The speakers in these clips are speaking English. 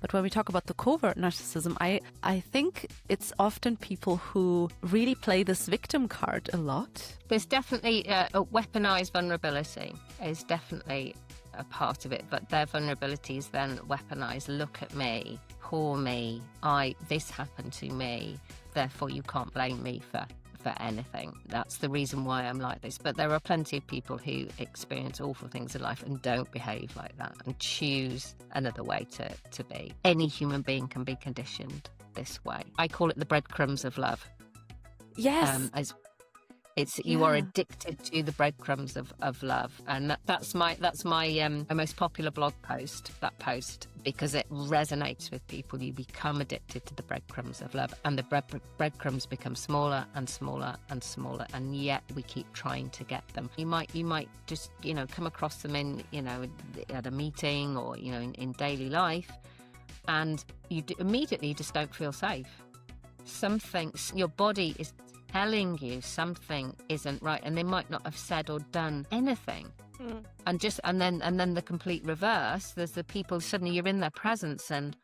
But when we talk about the covert narcissism, I think it's often people who really play this victim card a lot. There's definitely a weaponized vulnerability is definitely a part of it, but their vulnerability is then weaponized. Look at me, poor me, this happened to me, therefore you can't blame me for anything. That's the reason why I'm like this. But there are plenty of people who experience awful things in life and don't behave like that and choose another way to be. Any human being can be conditioned this way. I call it the breadcrumbs of love. Yes. You are addicted to the breadcrumbs of love, and that's my most popular blog post. That post, because it resonates with people. You become addicted to the breadcrumbs of love, and the breadcrumbs become smaller and smaller and smaller, and yet we keep trying to get them. You might just come across them in at a meeting or in daily life, and you immediately just don't feel safe. Your body is telling you something isn't right, and they might not have said or done anything. And then the complete reverse. There's the people, suddenly you're in their presence and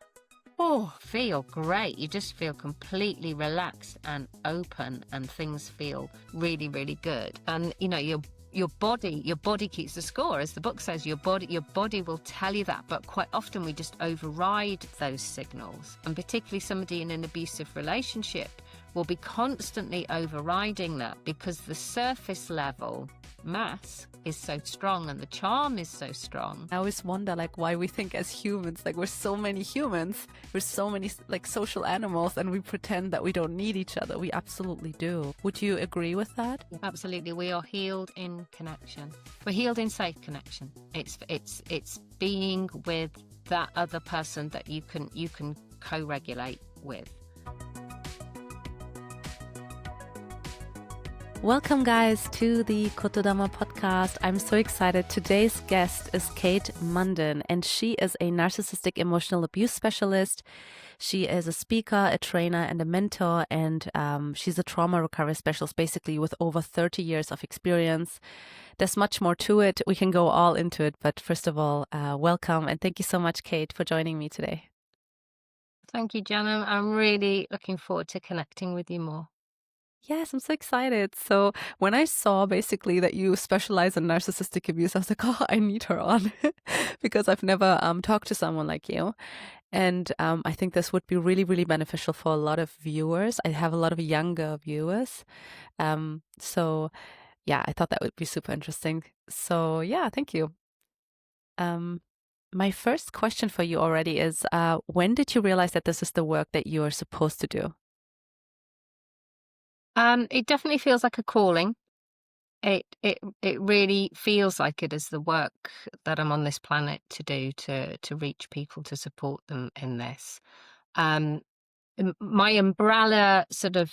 feel great. You just feel completely relaxed and open, and things feel really, really good. And your body keeps the score. As the book says, your body will tell you that, but quite often we just override those signals. And particularly somebody in an abusive relationship will be constantly overriding that, because the surface level mask is so strong and the charm is so strong. I always wonder why we think as humans, we're so many humans, we're so many social animals, and we pretend that we don't need each other. We absolutely do. Would you agree with that? Absolutely. We are healed in connection. We're healed in safe connection. It's being with that other person that you can co-regulate with. Welcome, guys, to the Kotodama podcast. I'm so excited. Today's guest is Kate Munden, and she is a narcissistic emotional abuse specialist. She is a speaker, a trainer, and a mentor, and she's a trauma recovery specialist, basically with over 30 years of experience. There's much more to it. We can go all into it, but first of all, welcome, and thank you so much, Kate, for joining me today. Thank you, Jana. I'm really looking forward to connecting with you more. Yes, I'm so excited. So when I saw basically that you specialize in narcissistic abuse, I was like, I need her on because I've never talked to someone like you. And I think this would be really, really beneficial for a lot of viewers. I have a lot of younger viewers. So yeah, I thought that would be super interesting. So yeah, thank you. My first question for you already is, when did you realize that this is the work that you are supposed to do? It definitely feels like a calling. It really feels like it is the work that I'm on this planet to do, to reach people, to support them in this. My umbrella sort of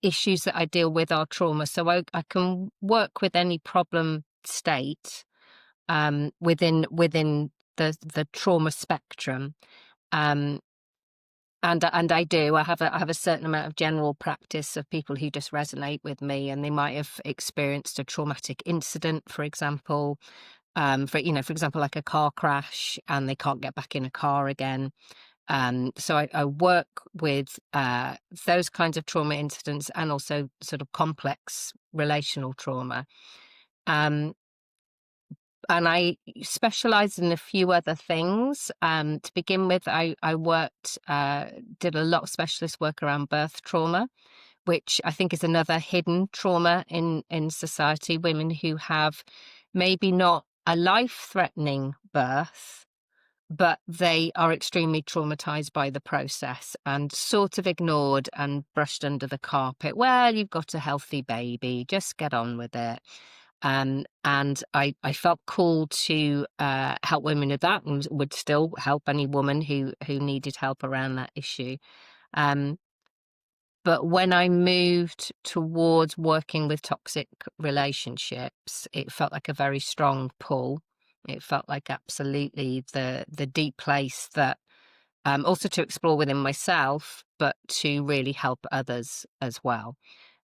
issues that I deal with are trauma, so I can work with any problem state within the trauma spectrum. And I do. I have a certain amount of general practice of people who just resonate with me, and they might have experienced a traumatic incident, for example, for example, like a car crash, and they can't get back in a car again. So I work with those kinds of trauma incidents, and also sort of complex relational trauma. And I specialised in a few other things. To begin with, I did a lot of specialist work around birth trauma, which I think is another hidden trauma in society. Women who have maybe not a life-threatening birth, but they are extremely traumatized by the process and sort of ignored and brushed under the carpet. Well, you've got a healthy baby, just get on with it. And I felt called to help women with that, and would still help any woman who needed help around that issue. But when I moved towards working with toxic relationships, it felt like a very strong pull. It felt like absolutely the deep place that also to explore within myself, but to really help others as well.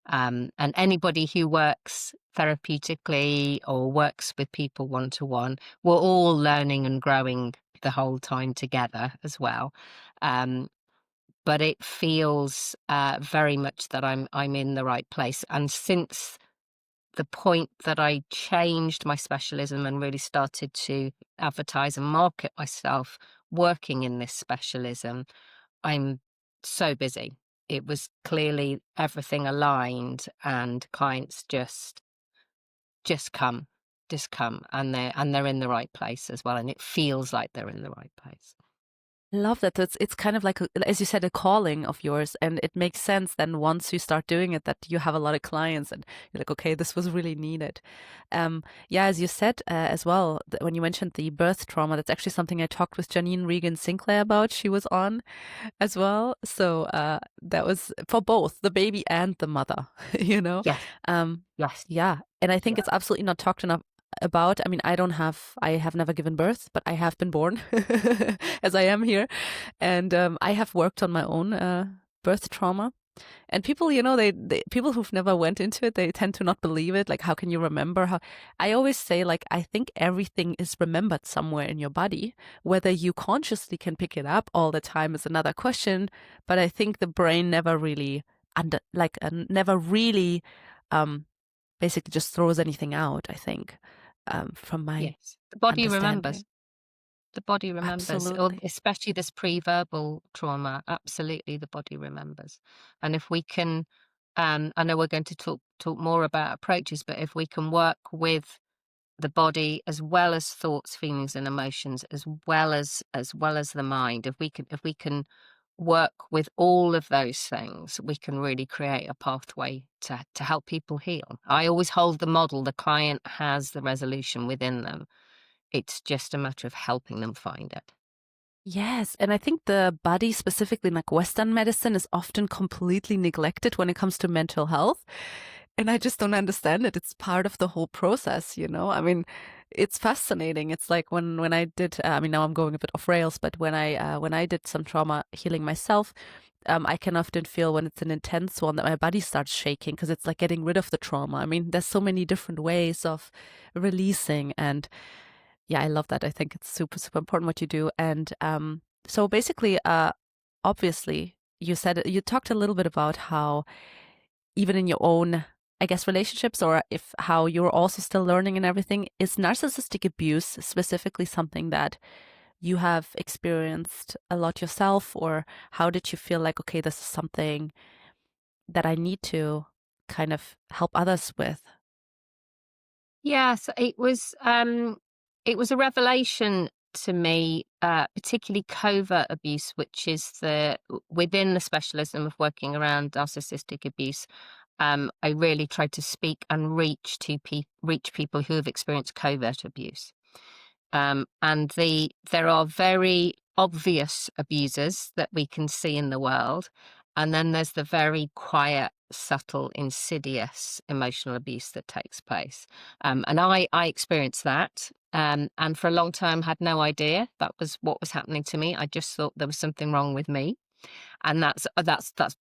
And anybody who works therapeutically or works with people one-to-one, we're all learning and growing the whole time together as well. But it feels very much that I'm in the right place. And since the point that I changed my specialism and really started to advertise and market myself working in this specialism, I'm so busy. It was clearly everything aligned, and clients just come, and they're in the right place as well, and it feels like they're in the right place. Love that. It's kind of like, as you said, a calling of yours, and it makes sense then once you start doing it that you have a lot of clients and you're like, okay, this was really needed. Yeah, as you said as well, when you mentioned the birth trauma, that's actually something I talked with Janine Regan Sinclair about. She was on as well, so that was for both the baby and the mother. You know, Yes, yes, yeah, and I think yeah. it's absolutely not talked enough about. I mean, I have never given birth, but I have been born as I am here. And I have worked on my own birth trauma. And people, you know, people who've never went into it, they tend to not believe it. Like, how can you remember? How I always say, like, I think everything is remembered somewhere in your body. Whether you consciously can pick it up all the time is another question. But I think the brain never really never really basically just throws anything out. I think from my Yes, the body remembers. understanding. The body remembers, or Absolutely. especially this pre-verbal trauma. Absolutely, the body remembers. And if we can, I know we're going to talk more about approaches, but if we can work with the body as well as thoughts, feelings, and emotions, as well as the mind, if we can work with all of those things, we can really create a pathway to help people heal. I always hold the model: the client has the resolution within them. It's just a matter of helping them find it. Yes, and I think the body, specifically in like Western medicine, is often completely neglected when it comes to mental health. And I just don't understand it. It's part of the whole process, you know? I mean, it's fascinating. It's like when I did, I mean, now I'm going a bit off rails, but when I did some trauma healing myself, I can often feel when it's an intense one that my body starts shaking because it's like getting rid of the trauma. I mean, there's so many different ways of releasing, and yeah, I love that. I think it's super, super important what you do. And so basically, obviously, you talked a little bit about how even in your own, I guess, relationships, or if how you're also still learning and everything, is narcissistic abuse specifically something that you have experienced a lot yourself, or how did you feel like, okay, this is something that I need to kind of help others with? Yes, it was a revelation to me, particularly covert abuse, which is within the specialism of working around narcissistic abuse. I really tried to speak and reach people who have experienced covert abuse. And there are very obvious abusers that we can see in the world. And then there's the very quiet, subtle, insidious emotional abuse that takes place. And I experienced that. And for a long time had no idea that was what was happening to me. I just thought there was something wrong with me. And that's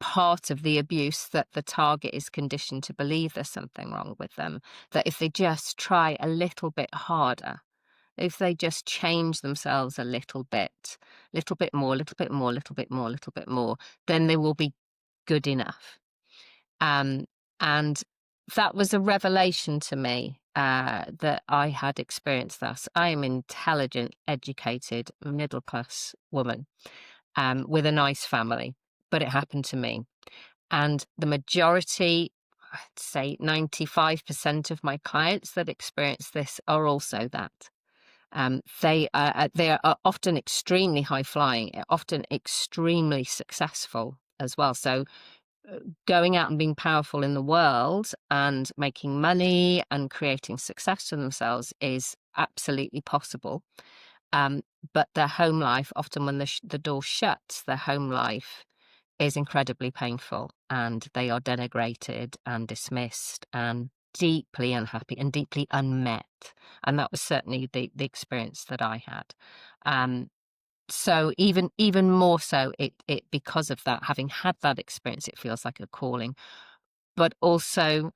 part of the abuse, that the target is conditioned to believe there's something wrong with them. That if they just try a little bit harder, if they just change themselves a little bit more, little bit more, little bit more, little bit more, then they will be good enough. Um, and that was a revelation to me, that I had experienced that. I am an intelligent, educated, middle class woman, with a nice family, but it happened to me. And the majority, I'd say 95% of my clients that experience this are also that. They are often extremely high flying, often extremely successful as well. So going out and being powerful in the world and making money and creating success for themselves is absolutely possible. But their home life, often when the door shuts, their home life is incredibly painful, and they are denigrated and dismissed and deeply unhappy and deeply unmet. And that was certainly the experience that I had. So even more so, it because of that, having had that experience, it feels like a calling. But also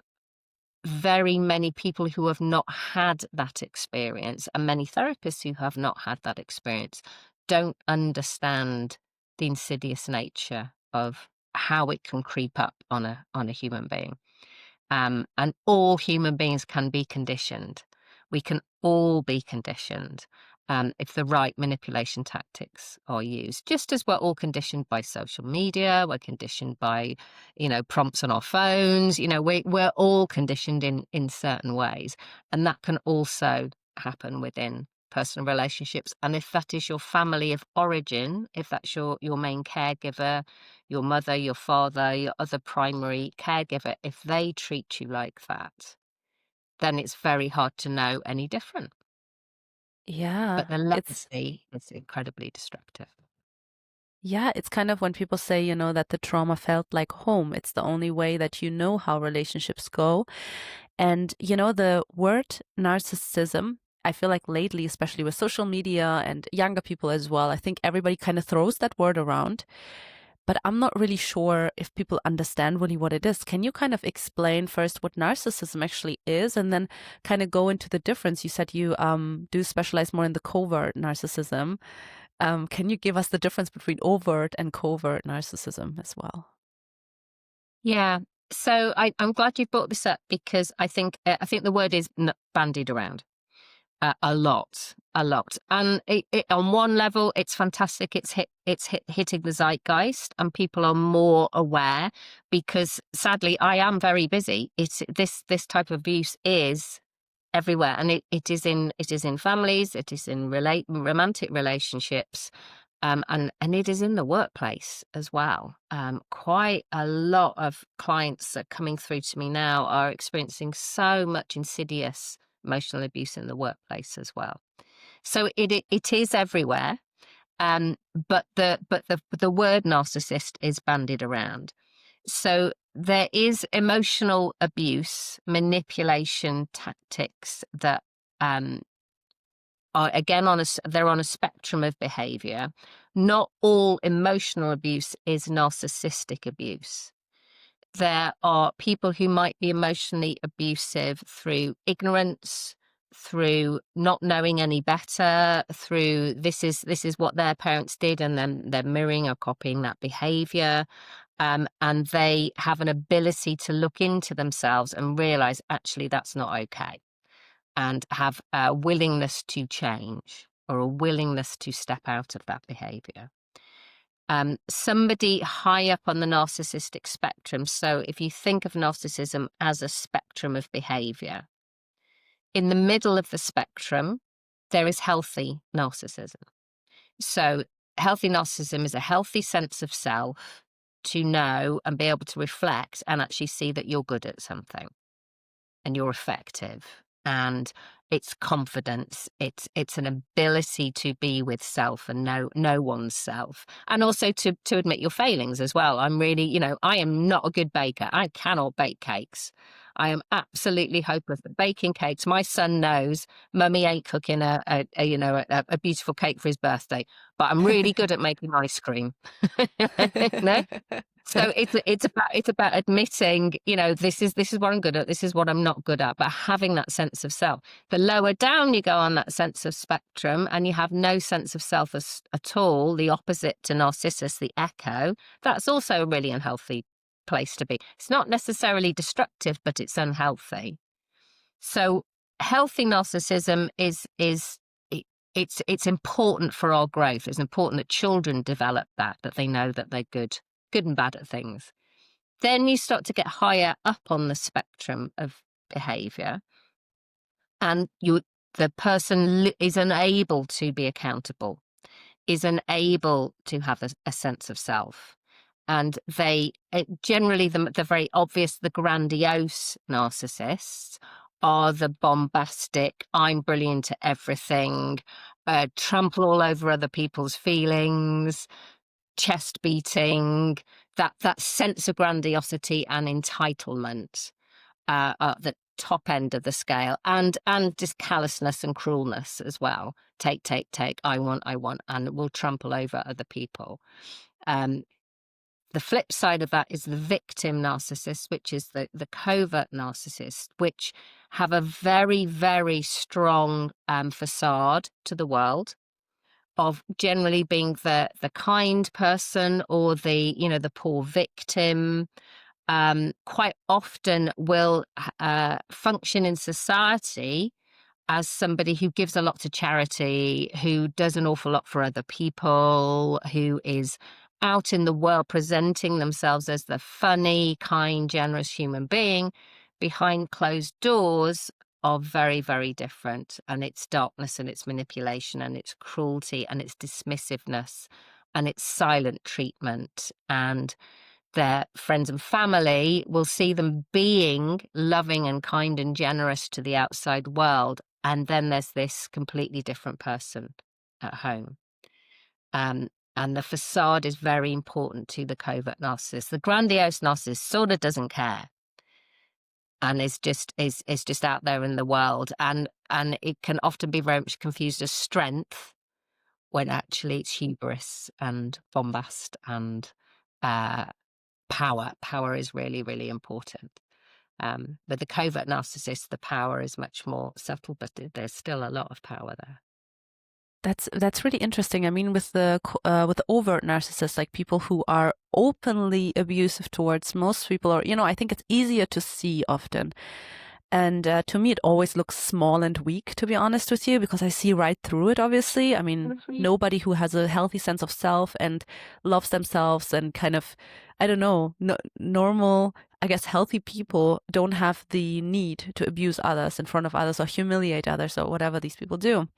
very many people who have not had that experience, and many therapists who have not had that experience, don't understand the insidious nature of how it can creep up on a human being. And all human beings can be conditioned. We can all be conditioned if the right manipulation tactics are used. Just as we're all conditioned by social media, we're conditioned by, prompts on our phones. We're all conditioned in certain ways, and that can also happen within personal relationships. And if that is your family of origin, if that's your main caregiver, your mother, your father, your other primary caregiver, if they treat you like that, then it's very hard to know any different. Yeah, But the it's legacy is incredibly destructive. yeah, it's kind of when people say, that the trauma felt like home. It's the only way that you know how relationships go. And, the word narcissism, I feel like lately, especially with social media and younger people as well, I think everybody kind of throws that word around. But I'm not really sure if people understand really what it is. Can you kind of explain first what narcissism actually is, and then kind of go into the difference? You said you do specialize more in the covert narcissism. Can you give us the difference between overt and covert narcissism as well? Yeah. So I'm glad you brought this up, because I think the word is bandied around. A lot, and on one level, it's fantastic. It's hitting the zeitgeist, and people are more aware, because sadly, I am very busy. It's this type of abuse is everywhere, and it is in families, it is in romantic relationships, and it is in the workplace as well. Quite a lot of clients that are coming through to me now are experiencing so much insidious emotional abuse in the workplace as well. So it is everywhere. But the word narcissist is bandied around. So there is emotional abuse, manipulation tactics that are again they're on a spectrum of behavior. Not all emotional abuse is narcissistic abuse. There are people who might be emotionally abusive through ignorance, through not knowing any better, through this is what their parents did, and then they're mirroring or copying that behavior. And they have an ability to look into themselves and realize actually that's not okay, and have a willingness to change or a willingness to step out of that behavior. Somebody high up on the narcissistic spectrum. So if you think of narcissism as a spectrum of behavior, in the middle of the spectrum, there is healthy narcissism. So healthy narcissism is a healthy sense of self to know and be able to reflect and actually see that you're good at something and you're effective. And it's confidence. It's an ability to be with self and know one's self, and also to admit your failings as well. I'm really, I am not a good baker. I cannot bake cakes. I am absolutely hopeless at baking cakes. My son knows Mummy ain't cooking a beautiful cake for his birthday, but I'm really good at making ice cream. No? So it's about admitting, this is what I'm good at, this is what I'm not good at, but having that sense of self. The lower down you go on that sense of spectrum, and you have no sense of self at all, the opposite to Narcissus, the echo, that's also a really unhealthy place to be. It's not necessarily destructive, but it's unhealthy. So healthy narcissism it's important for our growth. It's important that children develop that they know that they're good and bad at things. Then you start to get higher up on the spectrum of behavior, and the person is unable to be accountable, is unable to have a sense of self. And they generally, the very obvious, the grandiose narcissists are the bombastic, I'm brilliant at everything, trample all over other people's feelings, chest beating, that sense of grandiosity and entitlement at the top end of the scale, and just callousness and cruelness as well. Take, I want, and will trample over other people. the flip side of that is the victim narcissist, which is the covert narcissist, which have a very, very strong facade to the world of generally being the kind person or the poor victim. Quite often will function in society as somebody who gives a lot to charity, who does an awful lot for other people, who is out in the world presenting themselves as the funny, kind, generous human being. Behind closed doors are very, very different. And it's darkness and it's manipulation and it's cruelty and it's dismissiveness and it's silent treatment. And their friends and family will see them being loving and kind and generous to the outside world. And then there's this completely different person at home. And the facade is very important to the covert narcissist. The grandiose narcissist sort of doesn't care and is just out there in the world. And it can often be very much confused as strength when actually it's hubris and bombast and power. Power is really, really important. But the covert narcissist, the power is much more subtle, but there's still a lot of power there. That's really interesting. I mean, with the overt narcissists, like people who are openly abusive towards most people, or I think it's easier to see often. And to me, it always looks small and weak, to be honest with you, because I see right through it, obviously. I mean, nobody who has a healthy sense of self and loves themselves and kind of, I don't know, normal, I guess, healthy people don't have the need to abuse others in front of others or humiliate others or whatever these people do.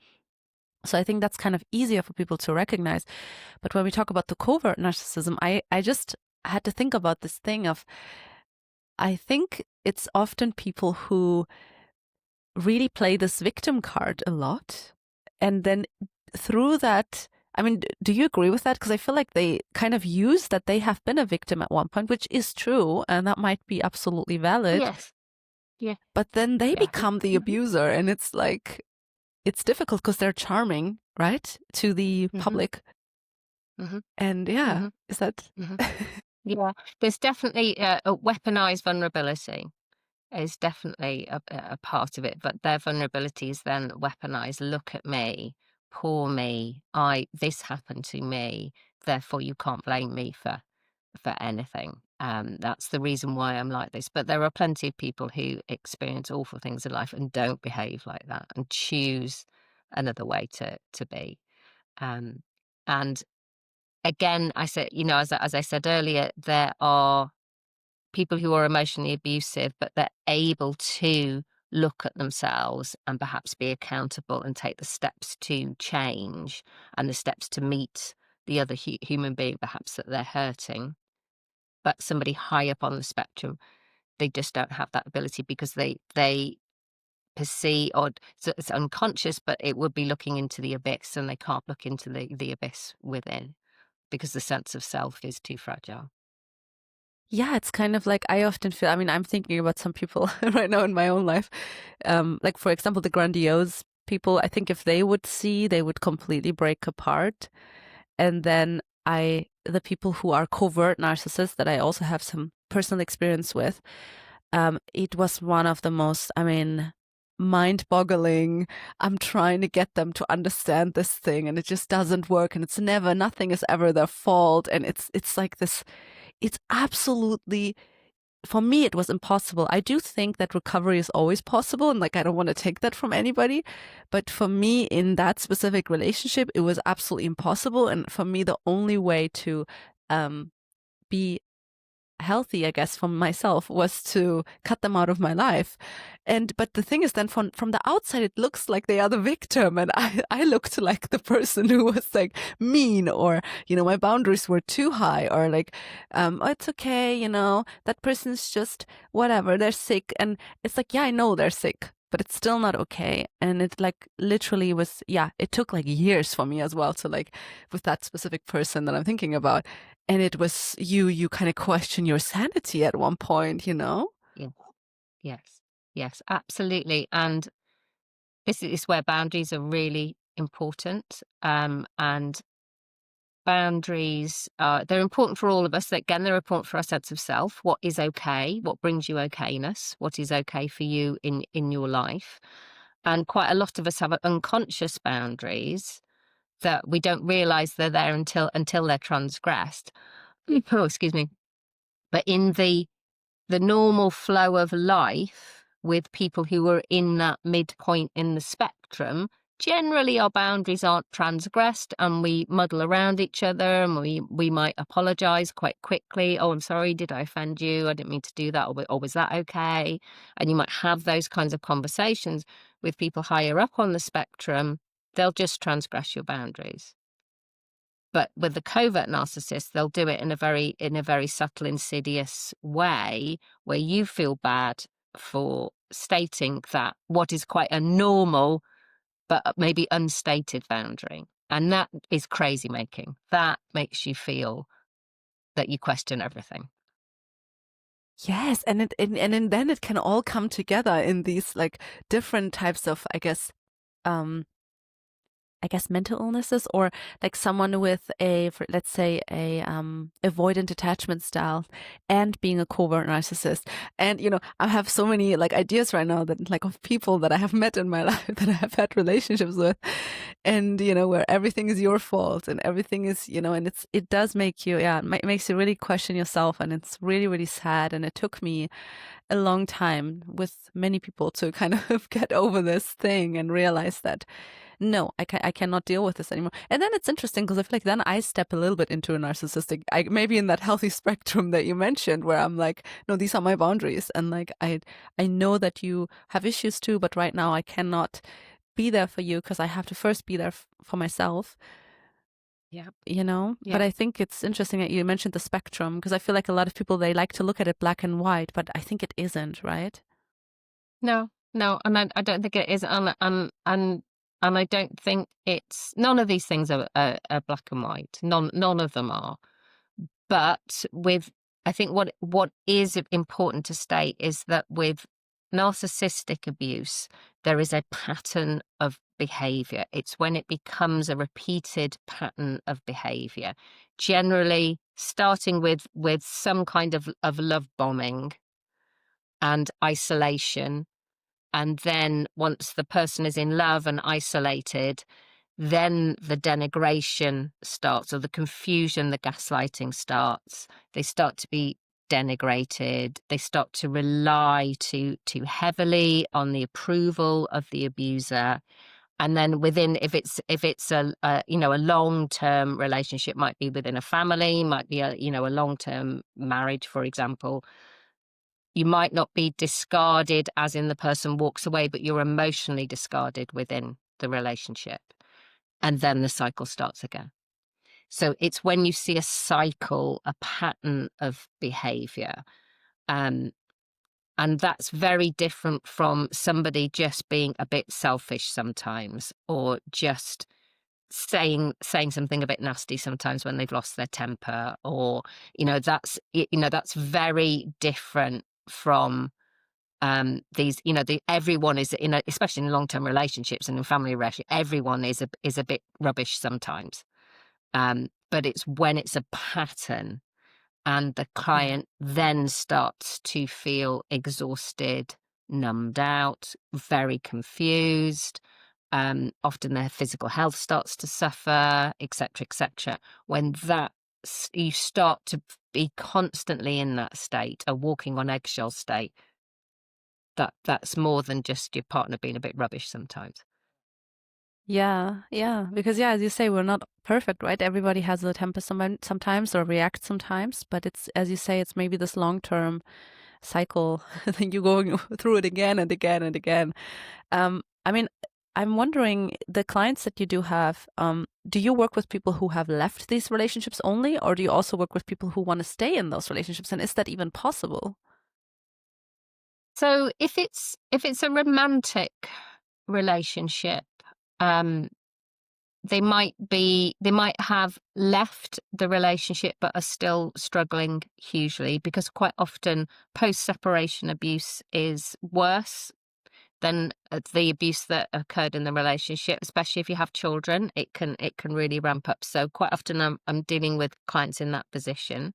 So I think that's kind of easier for people to recognize. But when we talk about the covert narcissism, I just had to think about this thing of, I think it's often people who really play this victim card a lot. And then through that, I mean, do you agree with that? Because I feel like they kind of use that they have been a victim at one point, which is true. And that might be absolutely valid. Yes. Yeah. But then they become the abuser. And it's like, it's difficult because they're charming, right? To the public. And is that... Yeah, there's definitely a weaponized vulnerability is definitely a part of it, but their vulnerability is then weaponized. Look at me, poor me, this happened to me, therefore you can't blame me for anything. That's the reason why I'm like this. But there are plenty of people who experience awful things in life and don't behave like that and choose another way to be. And again, I said, as I said earlier, there are people who are emotionally abusive, but they're able to look at themselves and perhaps be accountable and take the steps to change and the steps to meet the other human being, perhaps that they're hurting. But somebody high up on the spectrum, they just don't have that ability because they perceive, or so it's unconscious, but it would be looking into the abyss, and they can't look into the abyss within because the sense of self is too fragile. Yeah, it's kind of like, I often feel, I mean, I'm thinking about some people right now in my own life. Like, for example, the grandiose people, I think if they would see, they would completely break apart. And then the people who are covert narcissists that I also have some personal experience with, it was one of the most, I mean, mind-boggling. I'm trying to get them to understand this thing and it just doesn't work, and nothing is ever their fault. And it's like this, it's absolutely, for me, it was impossible. I do think that recovery is always possible, and like, I don't want to take that from anybody, but for me in that specific relationship, it was absolutely impossible. And for me, the only way to be healthy, I guess, for myself was to cut them out of my life. But the thing is, then from the outside, it looks like they are the victim, and I looked like the person who was like mean, or my boundaries were too high, or like oh, it's okay, that person's just whatever, they're sick. And it's like, yeah, I know they're sick, but it's still not okay. And it like literally was, it took like years for me as well to, like, with that specific person that I'm thinking about. And it was you kind of question your sanity at one point, Yes, absolutely. And this is where boundaries are really important. And boundaries, they're important for all of us. Again, they're important for our sense of self. What is okay? What brings you okayness? What is okay for you in your life? And quite a lot of us have unconscious boundaries that we don't realize they're there until they're transgressed. Oh, excuse me. But in the normal flow of life with people who are in that midpoint in the spectrum, generally our boundaries aren't transgressed and we muddle around each other, and we might apologize quite quickly. Oh, I'm sorry, did I offend you? I didn't mean to do that. Or was that okay? And you might have those kinds of conversations with people higher up on the spectrum. They'll just transgress your boundaries. But with the covert narcissist, they'll do it in a very subtle, insidious way where you feel bad for stating that what is quite a normal but maybe unstated boundary. And that is crazy making. That makes you feel that you question everything. Yes, and then it can all come together in these like different types of, I guess mental illnesses, or like someone with let's say a avoidant attachment style and being a covert narcissist. And I have so many like ideas right now that like of people that I have met in my life that I have had relationships with, and where everything is your fault and everything is and it does make you it makes you really question yourself, and it's really, really sad. And it took me a long time with many people to kind of get over this thing and realize that no, I cannot deal with this anymore. And then it's interesting because I feel like then I step a little bit into a narcissistic, maybe in that healthy spectrum that you mentioned, where I'm like, no, these are my boundaries, and like I know that you have issues too, but right now I cannot be there for you because I have to first be there for myself. Yeah. But I think it's interesting that you mentioned the spectrum, because I feel like a lot of people, they like to look at it black and white, but I think it isn't, right? No, and I don't think it is, and I don't think it's, none of these things are black and white. None of them are. But I think what is important to state is that with narcissistic abuse, there is a pattern of behavior. It's when it becomes a repeated pattern of behavior, generally starting with some kind of love bombing and isolation. And then once the person is in love and isolated, then the denigration starts, or the confusion, the gaslighting starts. They start to be denigrated. They start to rely too heavily on the approval of the abuser. And then if it's a long-term relationship, might be within a family, might be a long-term marriage, for example. You might not be discarded as in the person walks away, but you're emotionally discarded within the relationship. And then the cycle starts again. So it's when you see a cycle, a pattern of behavior. And that's very different from somebody just being a bit selfish sometimes, or just saying something a bit nasty sometimes when they've lost their temper, or that's very different from these, everyone is especially in long-term relationships and in family relationships, everyone is a bit rubbish sometimes. But it's when it's a pattern and the client then starts to feel exhausted, numbed out, very confused. Often their physical health starts to suffer, etc., etc. When you start to be constantly in that state, a walking on eggshell state, that's more than just your partner being a bit rubbish sometimes. Yeah, because as you say, we're not perfect, right? Everybody has a temper sometimes, or reacts sometimes, but it's, as you say, it's maybe this long-term cycle that you're going through it again and again and again. I mean, I'm wondering, the clients that you do have, do you work with people who have left these relationships only, or do you also work with people who want to stay in those relationships? And is that even possible? So if it's a romantic relationship, they might have left the relationship but are still struggling hugely, because quite often post-separation abuse is worse then the abuse that occurred in the relationship, especially if you have children, it can really ramp up. So quite often I'm dealing with clients in that position.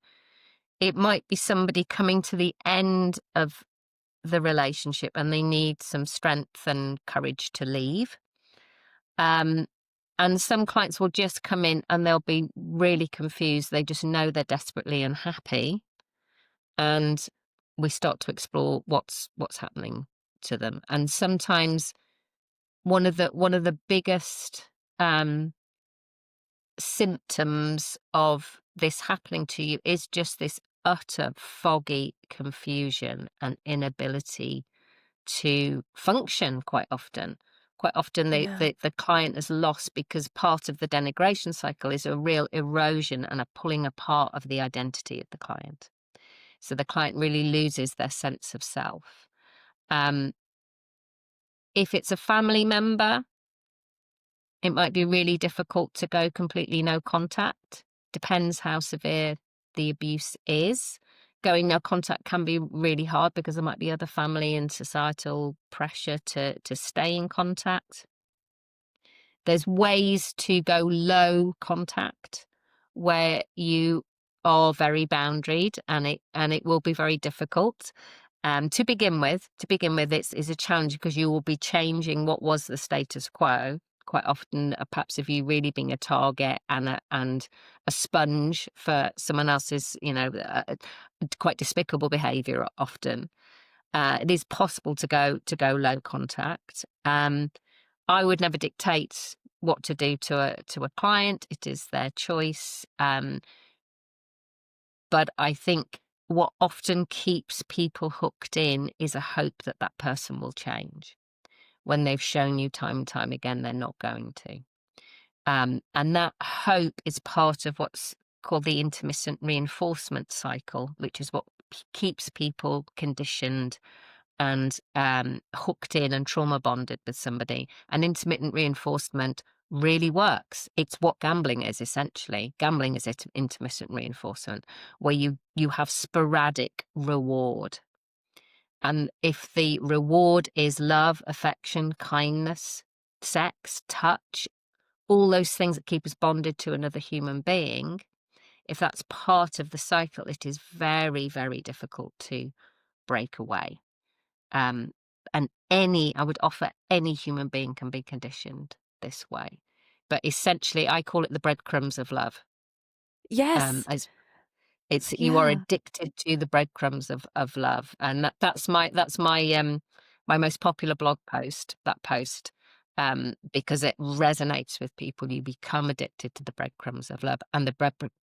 It might be somebody coming to the end of the relationship and they need some strength and courage to leave. And some clients will just come in and they'll be really confused. They just know they're desperately unhappy. And we start to explore what's happening to them. And sometimes one of the biggest symptoms of this happening to you is just this utter foggy confusion and inability to function quite often. Quite often the client is lost because part of the denigration cycle is a real erosion and a pulling apart of the identity of the client. So the client really loses their sense of self. If it's a family member, it might be really difficult to go completely no contact. Depends how severe the abuse is. Going no contact can be really hard because there might be other family and societal pressure to stay in contact. There's ways to go low contact where you are very boundaried, and it will be very difficult. To begin with, it's a challenge because you will be changing what was the status quo. Quite often, perhaps if you really being a target and a sponge for someone else's, quite despicable behaviour. Often, it is possible to go low contact. I would never dictate what to do to a client. It is their choice. But I think what often keeps people hooked in is a hope that that person will change when they've shown you time and time again they're not going to. And that hope is part of what's called the intermittent reinforcement cycle, which is what keeps people conditioned and hooked in and trauma bonded with somebody. And intermittent reinforcement really works. It's what gambling is, essentially. Gambling is intermittent reinforcement, where you have sporadic reward. And if the reward is love, affection, kindness, sex, touch, all those things that keep us bonded to another human being, if that's part of the cycle, it is very, very difficult to break away. And I would offer any human being can be conditioned this way. But essentially, I call it the breadcrumbs of love. Yes. You are addicted to the breadcrumbs of love, and that's my my most popular blog post. That post, because it resonates with people. You become addicted to the breadcrumbs of love, and the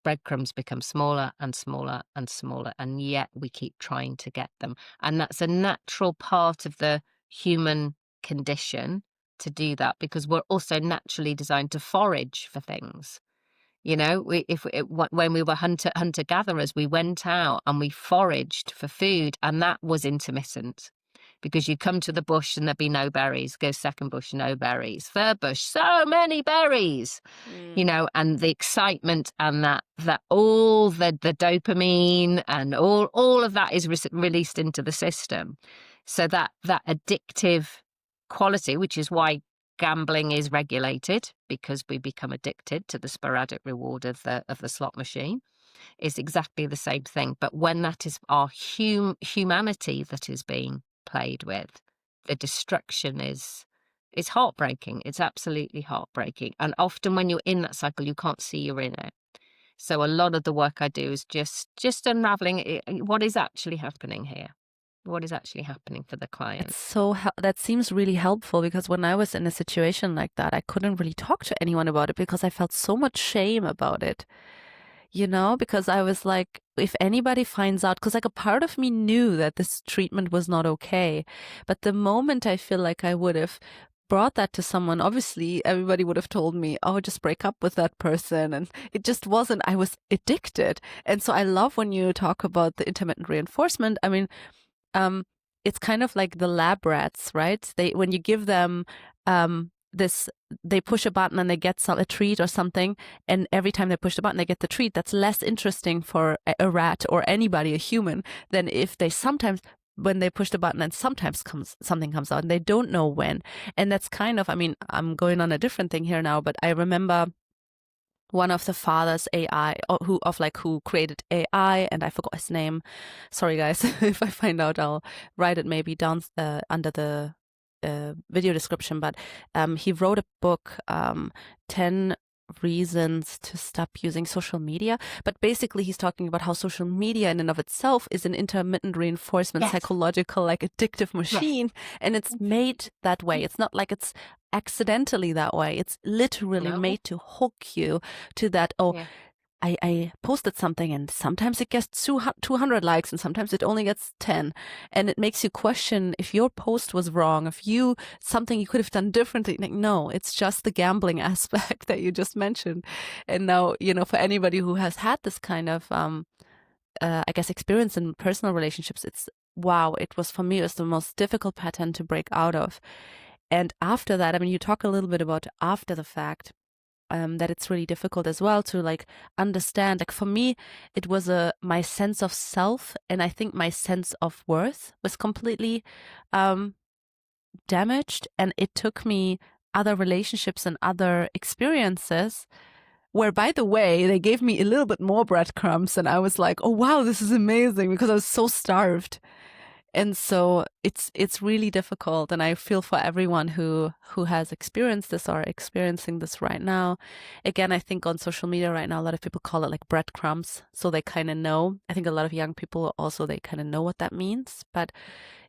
breadcrumbs become smaller and smaller and smaller, and yet we keep trying to get them. And that's a natural part of the human condition to do that, because we're also naturally designed to forage for things. When we were hunter-gatherers, we went out and we foraged for food, and that was intermittent, because you'd come to the bush and there'd be no berries. Go second bush, no berries. Third bush, so many berries. And the excitement and that all the dopamine and all of that is released into the system. So that addictive quality, which is why gambling is regulated, because we become addicted to the sporadic reward of the slot machine, is exactly the same thing. But when that is our humanity that is being played with, the destruction is heartbreaking. It's absolutely heartbreaking. And often when you're in that cycle, you can't see you're in it. So a lot of the work I do is just unraveling what is actually happening here. What is actually happening for the client? That seems really helpful, because when I was in a situation like that, I couldn't really talk to anyone about it because I felt so much shame about it. Because I was like, if anybody finds out, because like a part of me knew that this treatment was not okay. But the moment I feel like I would have brought that to someone, obviously everybody would have told me, oh, just break up with that person. And it just wasn't, I was addicted. And so I love when you talk about the intermittent reinforcement. I mean, it's kind of like the lab rats, right? When you give them they push a button and they get a treat or something, and every time they push the button they get the treat. That's less interesting for a rat or anybody, a human, than if they sometimes when they push the button and sometimes something comes out and they don't know when. And that's kind of, I mean, I'm going on a different thing here now, but I remember one of the fathers AI who created AI, and I forgot his name. Sorry guys, if I find out, I'll write it maybe down under the video description. But he wrote a book, 10 reasons to stop using social media. But basically he's talking about how social media in and of itself is an intermittent reinforcement, psychological, like addictive machine. And it's made that way. It's not like it's accidentally that way. It's literally made to hook you to that. I posted something and sometimes it gets 200 likes and sometimes it only gets 10. And it makes you question if your post was wrong, if something you could have done differently. Like, no, it's just the gambling aspect that you just mentioned. And now, for anybody who has had this kind of, I guess, experience in personal relationships, for me, it was the most difficult pattern to break out of. And after that, I mean, you talk a little bit about after the fact, that it's really difficult as well to like understand. Like for me, it was my sense of self, and I think my sense of worth was completely damaged. And it took me other relationships and other experiences where, by the way, they gave me a little bit more breadcrumbs, and I was like, oh wow, this is amazing, because I was so starved. And so it's really difficult, and I feel for everyone who has experienced this or experiencing this right now. Again, I think on social media right now, a lot of people call it like breadcrumbs, so they kind of know. I think a lot of young people also, they kind of know what that means, but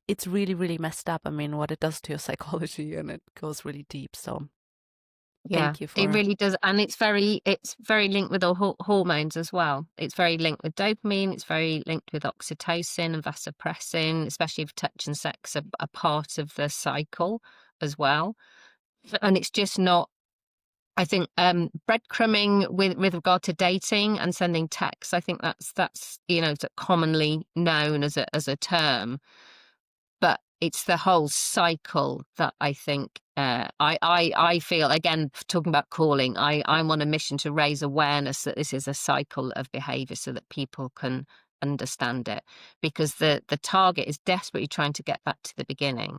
it's really, really messed up. I mean, what it does to your psychology, and it goes really deep. So thank you for it really does. And it's very linked with the hormones as well. It's very linked with dopamine. It's very linked with oxytocin and vasopressin, especially if touch and sex are a part of the cycle as well. And it's just not, I think, breadcrumbing with regard to dating and sending texts. I think that's commonly known as a term. But it's the whole cycle that I think I feel, again, talking about calling, I'm on a mission to raise awareness that this is a cycle of behavior so that people can understand it. Because the target is desperately trying to get back to the beginning,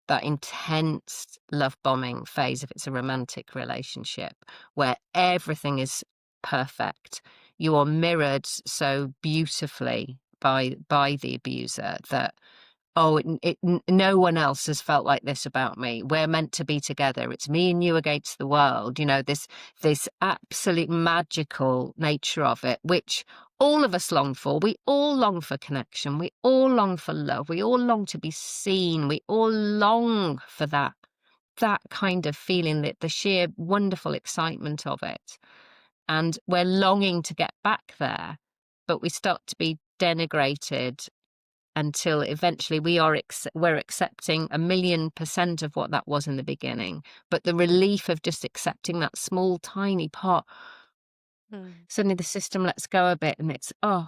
that intense love bombing phase if it's a romantic relationship where everything is perfect. You are mirrored so beautifully by the abuser that, no one else has felt like this about me. We're meant to be together. It's me and you against the world. This absolute magical nature of it, which all of us long for. We all long for connection. We all long for love. We all long to be seen. We all long for that kind of feeling, that the sheer wonderful excitement of it. And we're longing to get back there, but we start to be denigrated until eventually we're accepting 1,000,000% of what that was in the beginning. But the relief of just accepting that small, tiny part, suddenly the system lets go a bit, and it's, I'm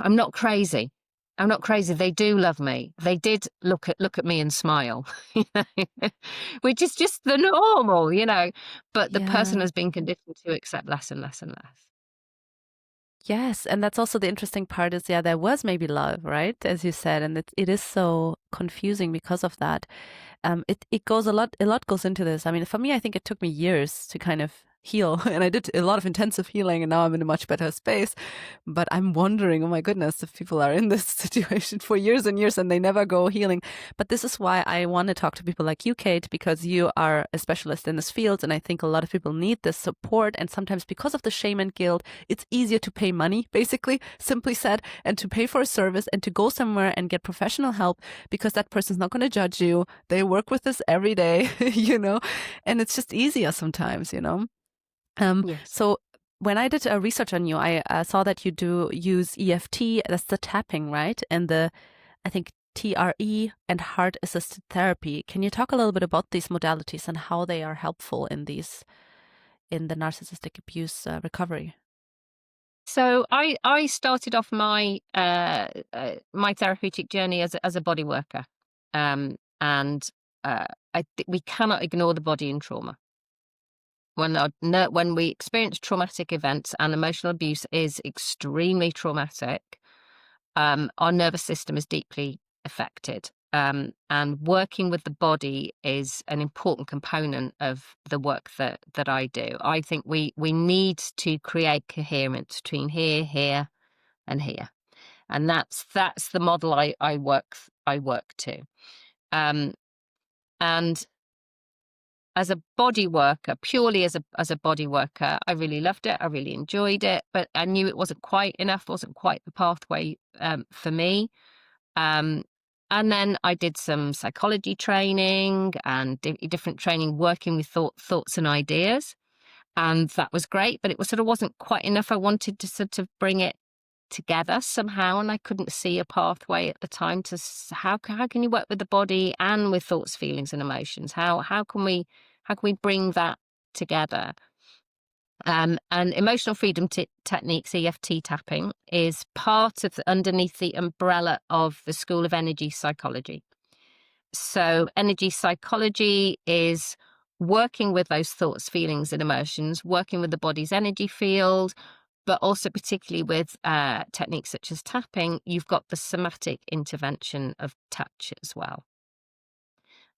not crazy. I'm not crazy. They do love me. They did look at me and smile, which is just the normal, But the person has been conditioned to accept less and less and less. Yes, and that's also the interesting part is, there was maybe love, right? As you said, and it is so confusing because of that. It goes a lot goes into this. I mean, for me, I think it took me years to kind of heal, and I did a lot of intensive healing, and now I'm in a much better space. But I'm wondering, oh my goodness, if people are in this situation for years and years and they never go healing. But this is why I want to talk to people like you, Kate, because you are a specialist in this field, and I think a lot of people need this support. And sometimes because of the shame and guilt, it's easier to pay money, basically, simply said, and to pay for a service and to go somewhere and get professional help, because that person's not going to judge you. They work with this every day, and it's just easier sometimes, Yes. So when I did research on you, I saw that you do use EFT, that's the tapping, right? And I think TRE and heart-assisted therapy. Can you talk a little bit about these modalities and how they are helpful in the narcissistic abuse recovery? So I started off my my therapeutic journey as a body worker, and we cannot ignore the body in trauma. When we experience traumatic events, and emotional abuse is extremely traumatic, our nervous system is deeply affected. And working with the body is an important component of the work that I do. I think we need to create coherence between here, here, and here, and that's the model I work to. And as a body worker, purely as a body worker, I really loved it. I really enjoyed it, but I knew it wasn't quite enough. Wasn't quite the pathway for me. And then I did some psychology training and different training working with thoughts and ideas. And that was great, but it wasn't quite enough. I wanted to sort of bring it together somehow, and I couldn't see a pathway at the time to how can you work with the body and with thoughts, feelings, and emotions? How can we bring that together? And emotional freedom techniques, EFT tapping, is part of underneath the umbrella of the School of Energy Psychology. So energy psychology is working with those thoughts, feelings, and emotions, working with the body's energy field, but also particularly with techniques such as tapping, you've got the somatic intervention of touch as well.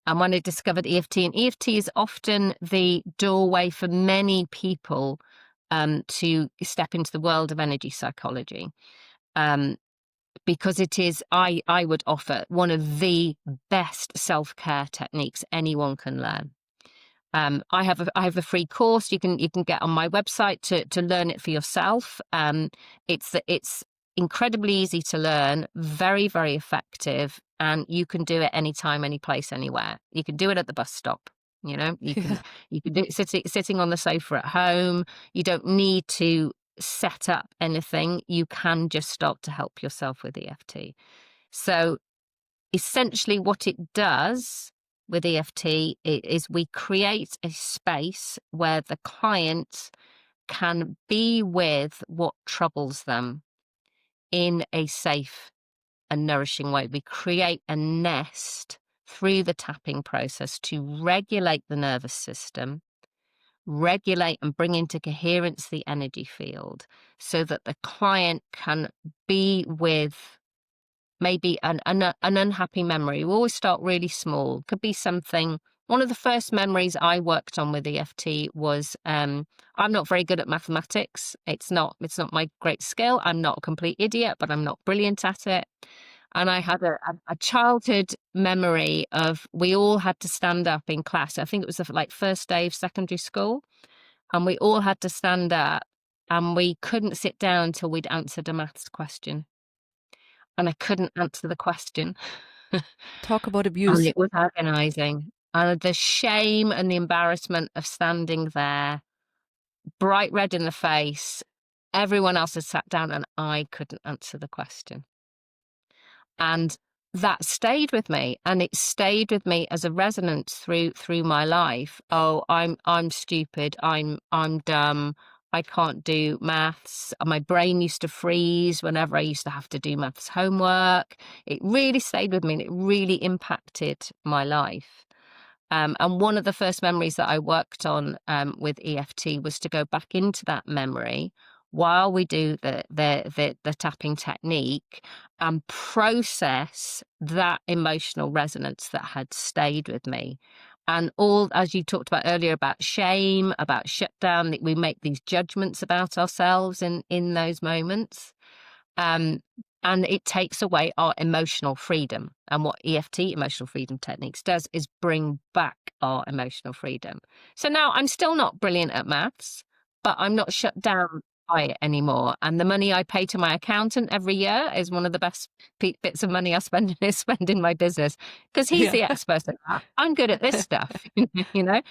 And when I discovered EFT, and EFT is often the doorway for many people to step into the world of energy psychology, because it is, I would offer, one of the best self-care techniques anyone can learn. I have a free course you can get on my website to learn it for yourself. It's incredibly easy to learn, very, very effective, and you can do it anytime, any place, anywhere. You can do it at the bus stop. You know, you can do it sitting on the sofa at home. You don't need to set up anything. You can just start to help yourself with EFT. So essentially what it does with EFT is we create a space where the client can be with what troubles them in a safe and nourishing way. We create a nest through the tapping process to regulate the nervous system, regulate and bring into coherence the energy field so that the client can be with maybe an unhappy memory. We always start really small. Could be something. One of the first memories I worked on with EFT was I'm not very good at mathematics. It's not my great skill. I'm not a complete idiot, but I'm not brilliant at it. And I had a childhood memory of we all had to stand up in class. I think it was the first day of secondary school, and we all had to stand up, and we couldn't sit down until we'd answered a maths question. And I couldn't answer the question. Talk about abuse. And it was agonizing. And the shame and the embarrassment of standing there, bright red in the face. Everyone else had sat down and I couldn't answer the question. And that stayed with me, and it stayed with me as a resonance through my life. Oh, I'm stupid. I'm dumb. I can't do maths. My brain used to freeze whenever I used to have to do maths homework. It really stayed with me, and it really impacted my life. And one of the first memories that I worked on with EFT was to go back into that memory while we do the tapping technique and process that emotional resonance that had stayed with me. And all, as you talked about earlier, about shame, about shutdown, that we make these judgments about ourselves in those moments. And it takes away our emotional freedom. And what EFT, emotional freedom techniques, does is bring back our emotional freedom. So now I'm still not brilliant at maths, but I'm not shut down by it anymore. And the money I pay to my accountant every year is one of the best bits of money I spend in my business, because he's the expert at that. I'm good at this stuff, you know.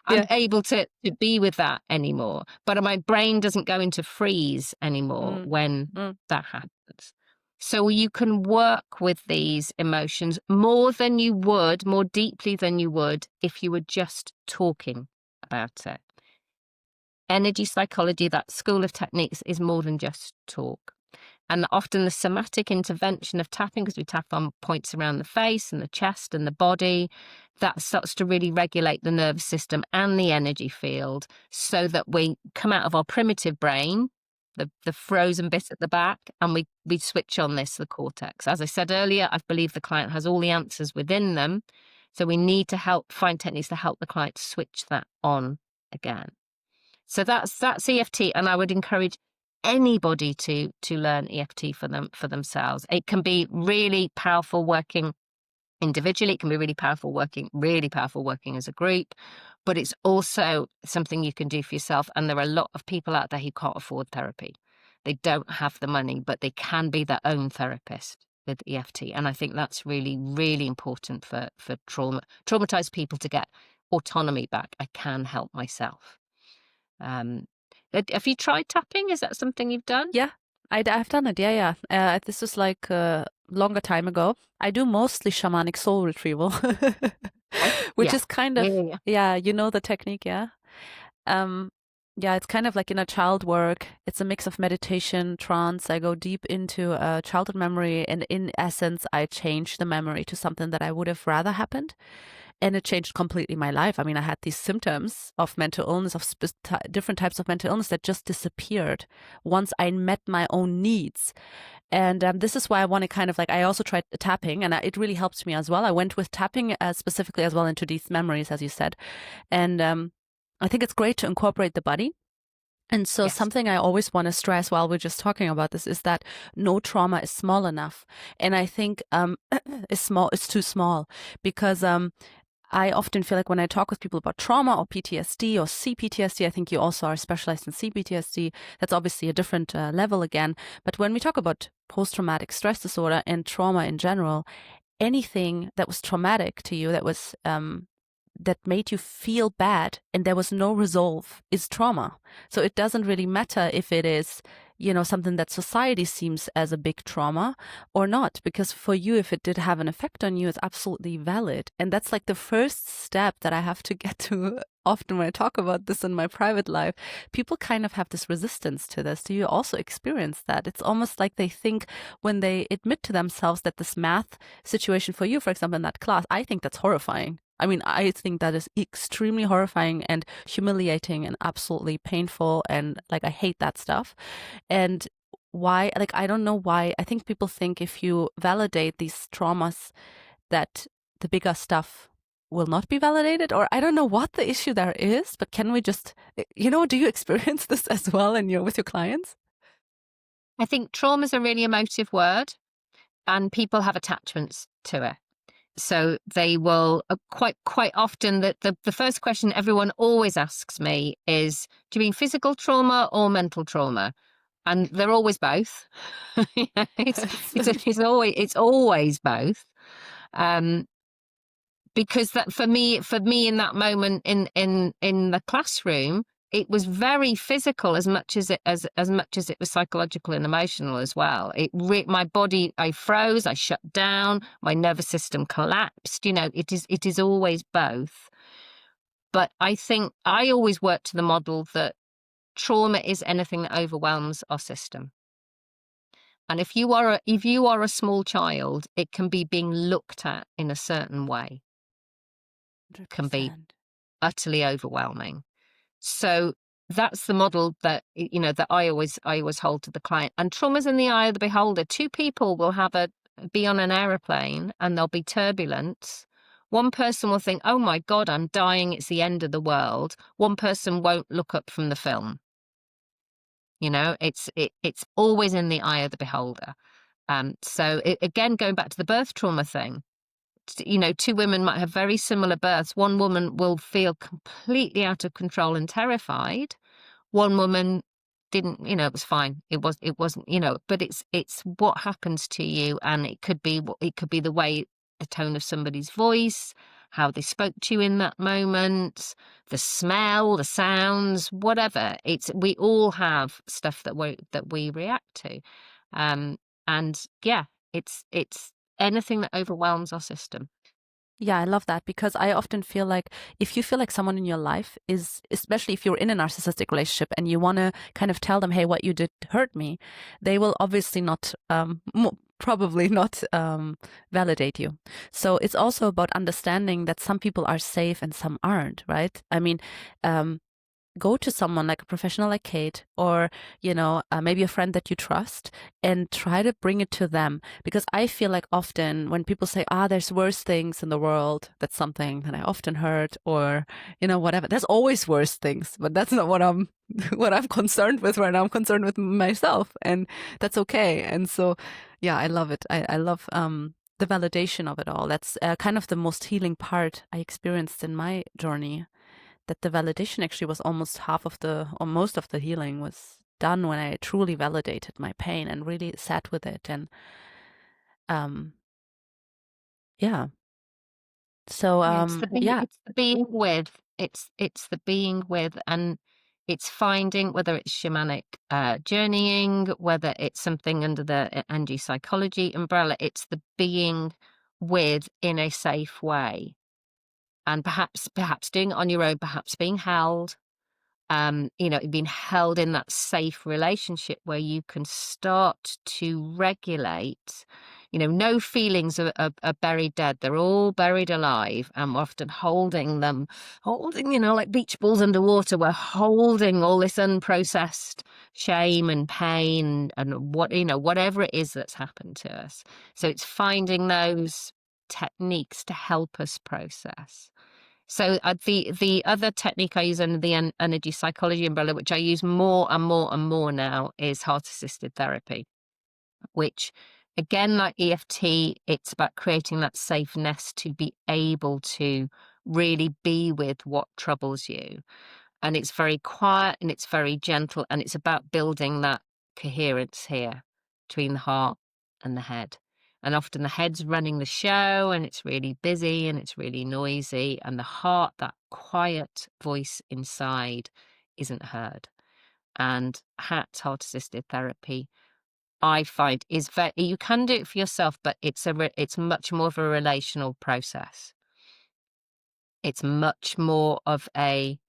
I'm able to be with that anymore, but my brain doesn't go into freeze anymore when that happens. So you can work with these emotions more deeply than you would if you were just talking about it. Energy psychology, that school of techniques, is more than just talk. And often the somatic intervention of tapping, because we tap on points around the face and the chest and the body, that starts to really regulate the nervous system and the energy field so that we come out of our primitive brain the frozen bit at the back, and we switch on the cortex. As I said earlier, I believe the client has all the answers within them. So we need to find techniques to help the client switch that on again. So that's EFT, and I would encourage anybody to learn EFT for themselves. It can be really powerful working individually. It can be really powerful working as a group, but it's also something you can do for yourself. And there are a lot of people out there who can't afford therapy. They don't have the money, but they can be their own therapist with EFT. And I think that's really, really important for traumatized people to get autonomy back. I can help myself. Have you tried tapping? Is that something you've done? Yeah, I've done it. Yeah. This was like a longer time ago. I do mostly shamanic soul retrieval, which is kind of, yeah, you know the technique, yeah? Yeah, it's kind of like inner child work. It's a mix of meditation, trance. I go deep into a childhood memory, and in essence, I change the memory to something that I would have rather happened. And it changed completely my life. I mean, I had these symptoms of mental illness, of different types of mental illness that just disappeared once I met my own needs. And this is why I want to kind of like, I also tried tapping, and it really helped me as well. I went with tapping specifically as well into these memories, as you said. And I think it's great to incorporate the body. And so something I always want to stress while we're just talking about this is that no trauma is small enough. And I think it's too small, because I often feel like when I talk with people about trauma or PTSD or CPTSD, I think you also are specialized in CPTSD. That's obviously a different level again. But when we talk about post-traumatic stress disorder and trauma in general, anything that was traumatic to you, that was that made you feel bad and there was no resolve, is trauma. So it doesn't really matter if it is, you know, something that society seems as a big trauma or not, because for you, if it did have an effect on you, it's absolutely valid. And that's like the first step that I have to get to often when I talk about this in my private life. People kind of have this resistance to this. Do you also experience that? It's almost like they think when they admit to themselves that this math situation for you, for example, in that class, I think that's horrifying. I mean, I think that is extremely horrifying and humiliating and absolutely painful. And like, I hate that stuff. And why, like, I don't know why. I think people think if you validate these traumas, that the bigger stuff will not be validated, or I don't know what the issue there is, but can we just, you know, do you experience this as well with your clients? I think trauma is a really emotive word, and people have attachments to it. So they will quite often the first question everyone always asks me is, do you mean physical trauma or mental trauma? And they're always both. It's always both. Because that for me in that moment in the classroom, it was very physical as much as it was psychological and emotional as well. My body, I froze, I shut down, my nervous system collapsed. You know, it is always both. But I think I always work to the model that trauma is anything that overwhelms our system. And if you are a small child, it can be being looked at in a certain way. 100%. Can be utterly overwhelming. So that's the model that, you know, that I always hold to the client. And trauma's in the eye of the beholder. Two people will be on an aeroplane and there'll be turbulence. One person will think, oh my God, I'm dying, it's the end of the world. One person won't look up from the film. You know, it's always in the eye of the beholder. So again, going back to the birth trauma thing, you know, two women might have very similar births. One woman will feel completely out of control and terrified. One woman didn't, you know, it was fine. It wasn't, you know, but it's what happens to you. And it could be the way, the tone of somebody's voice, how they spoke to you in that moment, the smell, the sounds, whatever. We all have stuff that we react to. And yeah, it's anything that overwhelms our system. Yeah, I love that, because I often feel like if you feel like someone in your life is, especially if you're in a narcissistic relationship and you want to kind of tell them, hey, what you did hurt me, they will obviously not, probably not validate you. So it's also about understanding that some people are safe and some aren't, right? I mean, go to someone like a professional like Kate, or, maybe a friend that you trust, and try to bring it to them. Because I feel like often when people say, there's worse things in the world, that's something that I often heard, or, whatever. There's always worse things, but that's not what I'm concerned with right now. I'm concerned with myself, and that's okay. And so, yeah, I love it. I love, the validation of it all. That's kind of the most healing part I experienced in my journey, that the validation actually was almost most of the healing was done when I truly validated my pain and really sat with it. And yeah. So It's the being with. It's the being with, and it's finding, whether it's shamanic journeying, whether it's something under the NG psychology umbrella. It's the being with in a safe way, and perhaps doing it on your own, perhaps being held. Being held in that safe relationship where you can start to regulate. No feelings are buried dead. They're all buried alive, and we're often holding them, like beach balls underwater. We're holding all this unprocessed shame and pain and whatever it is that's happened to us. So it's finding those techniques to help us process. So the other technique I use under the energy psychology umbrella, which I use more and more and more now, is heart-assisted therapy, which, again, like EFT, it's about creating that safeness to be able to really be with what troubles you. And it's very quiet and it's very gentle, and it's about building that coherence here between the heart and the head. And often the head's running the show, and it's really busy and it's really noisy, and the heart, that quiet voice inside, isn't heard. And heart-assisted therapy, I find, is you can do it for yourself, but it's much more of a relational process. It's much more of a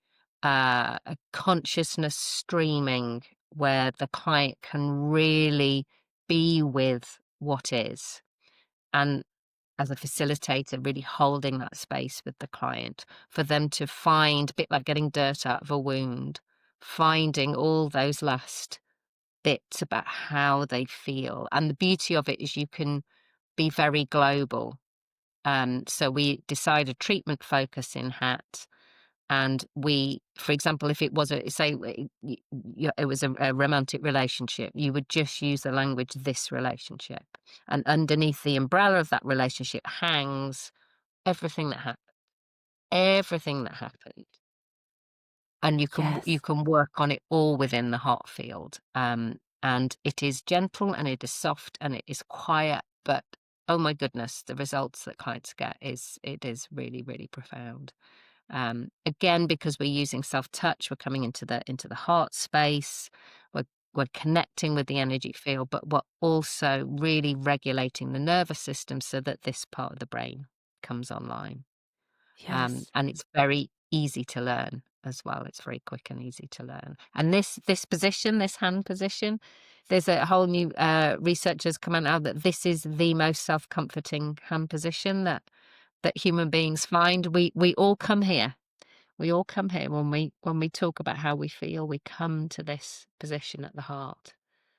consciousness streaming, where the client can really be with what is, and as a facilitator, really holding that space with the client for them to find, a bit like getting dirt out of a wound, finding all those last bits about how they feel. And the beauty of it is you can be very global. So we decide a treatment focus in HAT. And we, for example, if it was it was a romantic relationship, you would just use the language, this relationship. And underneath the umbrella of that relationship hangs everything that happened. And you can work on it all within the heart field. And it is gentle and it is soft and it is quiet, but oh my goodness, the results that clients get is really, really profound. Again, because we're using self-touch, we're coming into the heart space, we're connecting with the energy field, but we're also really regulating the nervous system so that this part of the brain comes online. Yes. And it's very easy to learn as well. It's very quick and easy to learn. And this position, this hand position, there's a whole new research has come out that this is the most self-comforting hand position that human beings find. We all come here. We all come here when we talk about how we feel. We come to this position at the heart.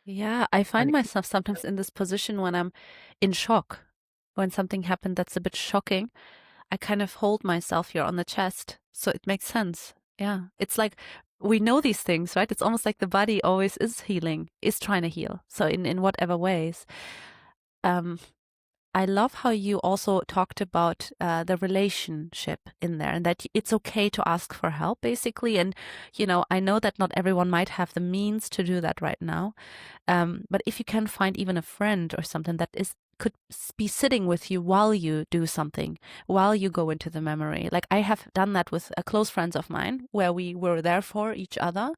Yeah, I find myself sometimes in this position when I'm in shock, when something happened that's a bit shocking. I kind of hold myself here on the chest, so it makes sense. Yeah, it's like we know these things, right? It's almost like the body always is healing, is trying to heal. So in whatever ways. I love how you also talked about the relationship in there, and that it's okay to ask for help, basically. And, I know that not everyone might have the means to do that right now. But if you can find even a friend or something that could be sitting with you while you do something, while you go into the memory. Like I have done that with close friends of mine, where we were there for each other,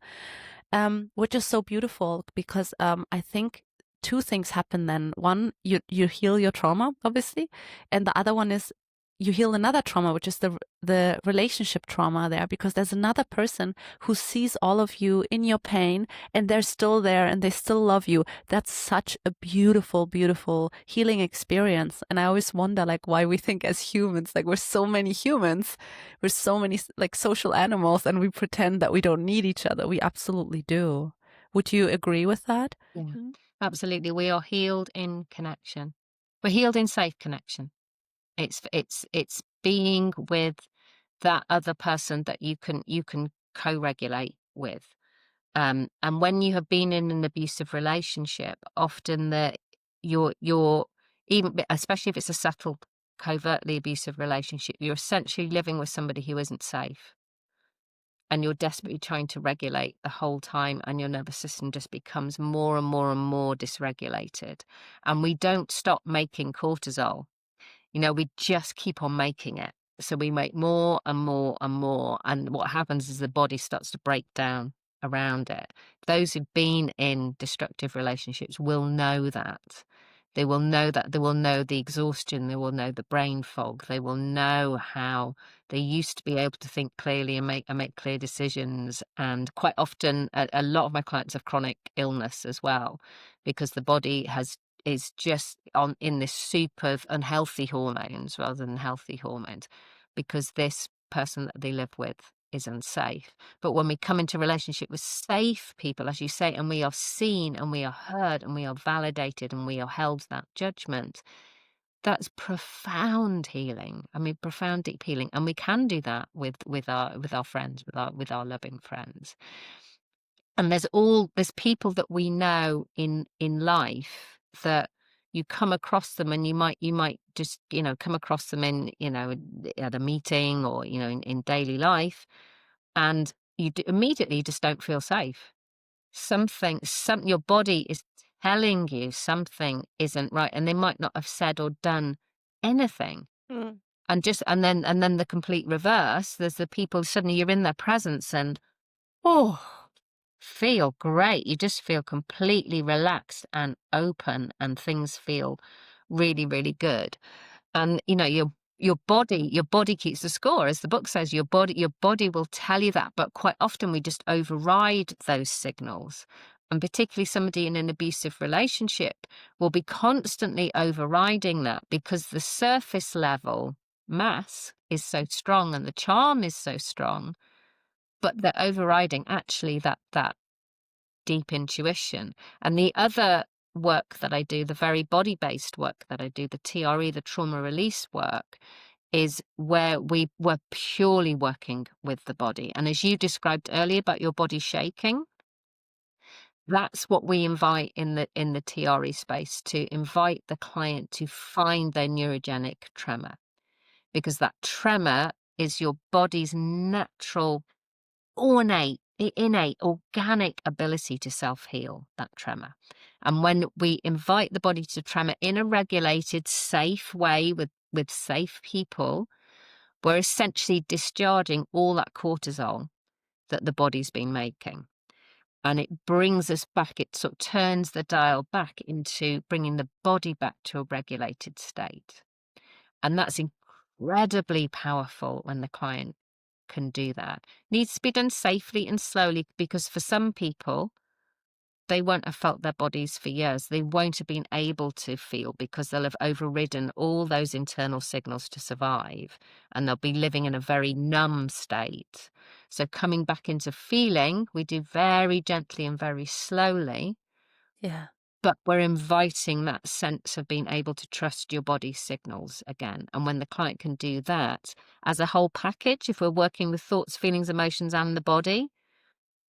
which is so beautiful because I think two things happen then. One, you heal your trauma, obviously. And the other one is you heal another trauma, which is the relationship trauma there, because there's another person who sees all of you in your pain and they're still there and they still love you. That's such a beautiful, beautiful healing experience. And I always wonder, like, why we think as humans, like, we're so many humans, we're so many like social animals, and we pretend that we don't need each other. We absolutely do. Would you agree with that? Yeah, absolutely. We are healed in connection. We're healed in safe connection. It's being with that other person that you can co-regulate with. And when you have been in an abusive relationship, often you're even, especially if it's a subtle, covertly abusive relationship, you're essentially living with somebody who isn't safe. And you're desperately trying to regulate the whole time, and your nervous system just becomes more and more and more dysregulated. And we don't stop making cortisol. We just keep on making it. So we make more and more and more. And what happens is the body starts to break down around it. Those who've been in destructive relationships will know that. They will know that. They will know the exhaustion. They will know the brain fog. They will know how they used to be able to think clearly and make clear decisions. And quite often, a lot of my clients have chronic illness as well, because the body is just in this soup of unhealthy hormones rather than healthy hormones, because this person that they live with is unsafe. But when we come into relationship with safe people, as you say, and we are seen and we are heard and we are validated and we are held to that judgment, that's profound healing. I mean, profound deep healing. And we can do that with our friends, with our loving friends. And there's people that we know in life that you come across them, and you might just come across them in at a meeting or in daily life, and you immediately just don't feel safe. Your body is telling you something isn't right, and they might not have said or done anything. And then the complete reverse. There's the people, suddenly you're in their presence and feel great. You just feel completely relaxed and open, and things feel really, really good. And your body keeps the score, as the book says. Your body will tell you that, but quite often we just override those signals. And particularly somebody in an abusive relationship will be constantly overriding that, because the surface level mass is so strong and the charm is so strong, but they're overriding actually that deep intuition. And the other work that I do, the very body-based work that I do, the TRE, the trauma release work, is where we were purely working with the body. And as you described earlier about your body shaking, that's what we invite in the TRE space, to invite the client to find their neurogenic tremor, because that tremor is your body's natural, innate, organic ability to self-heal, that tremor. And when we invite the body to tremor in a regulated, safe way with safe people, we're essentially discharging all that cortisol that the body's been making. And it brings us back, it sort of turns the dial back into bringing the body back to a regulated state. And that's incredibly powerful when the client can do that. Needs to be done safely and slowly, because for some people, they won't have felt their bodies for years. They won't have been able to feel, because they'll have overridden all those internal signals to survive, and they'll be living in a very numb state. So coming back into feeling, we do very gently and very slowly. Yeah. But we're inviting that sense of being able to trust your body's signals again. And when the client can do that as a whole package, if we're working with thoughts, feelings, emotions, and the body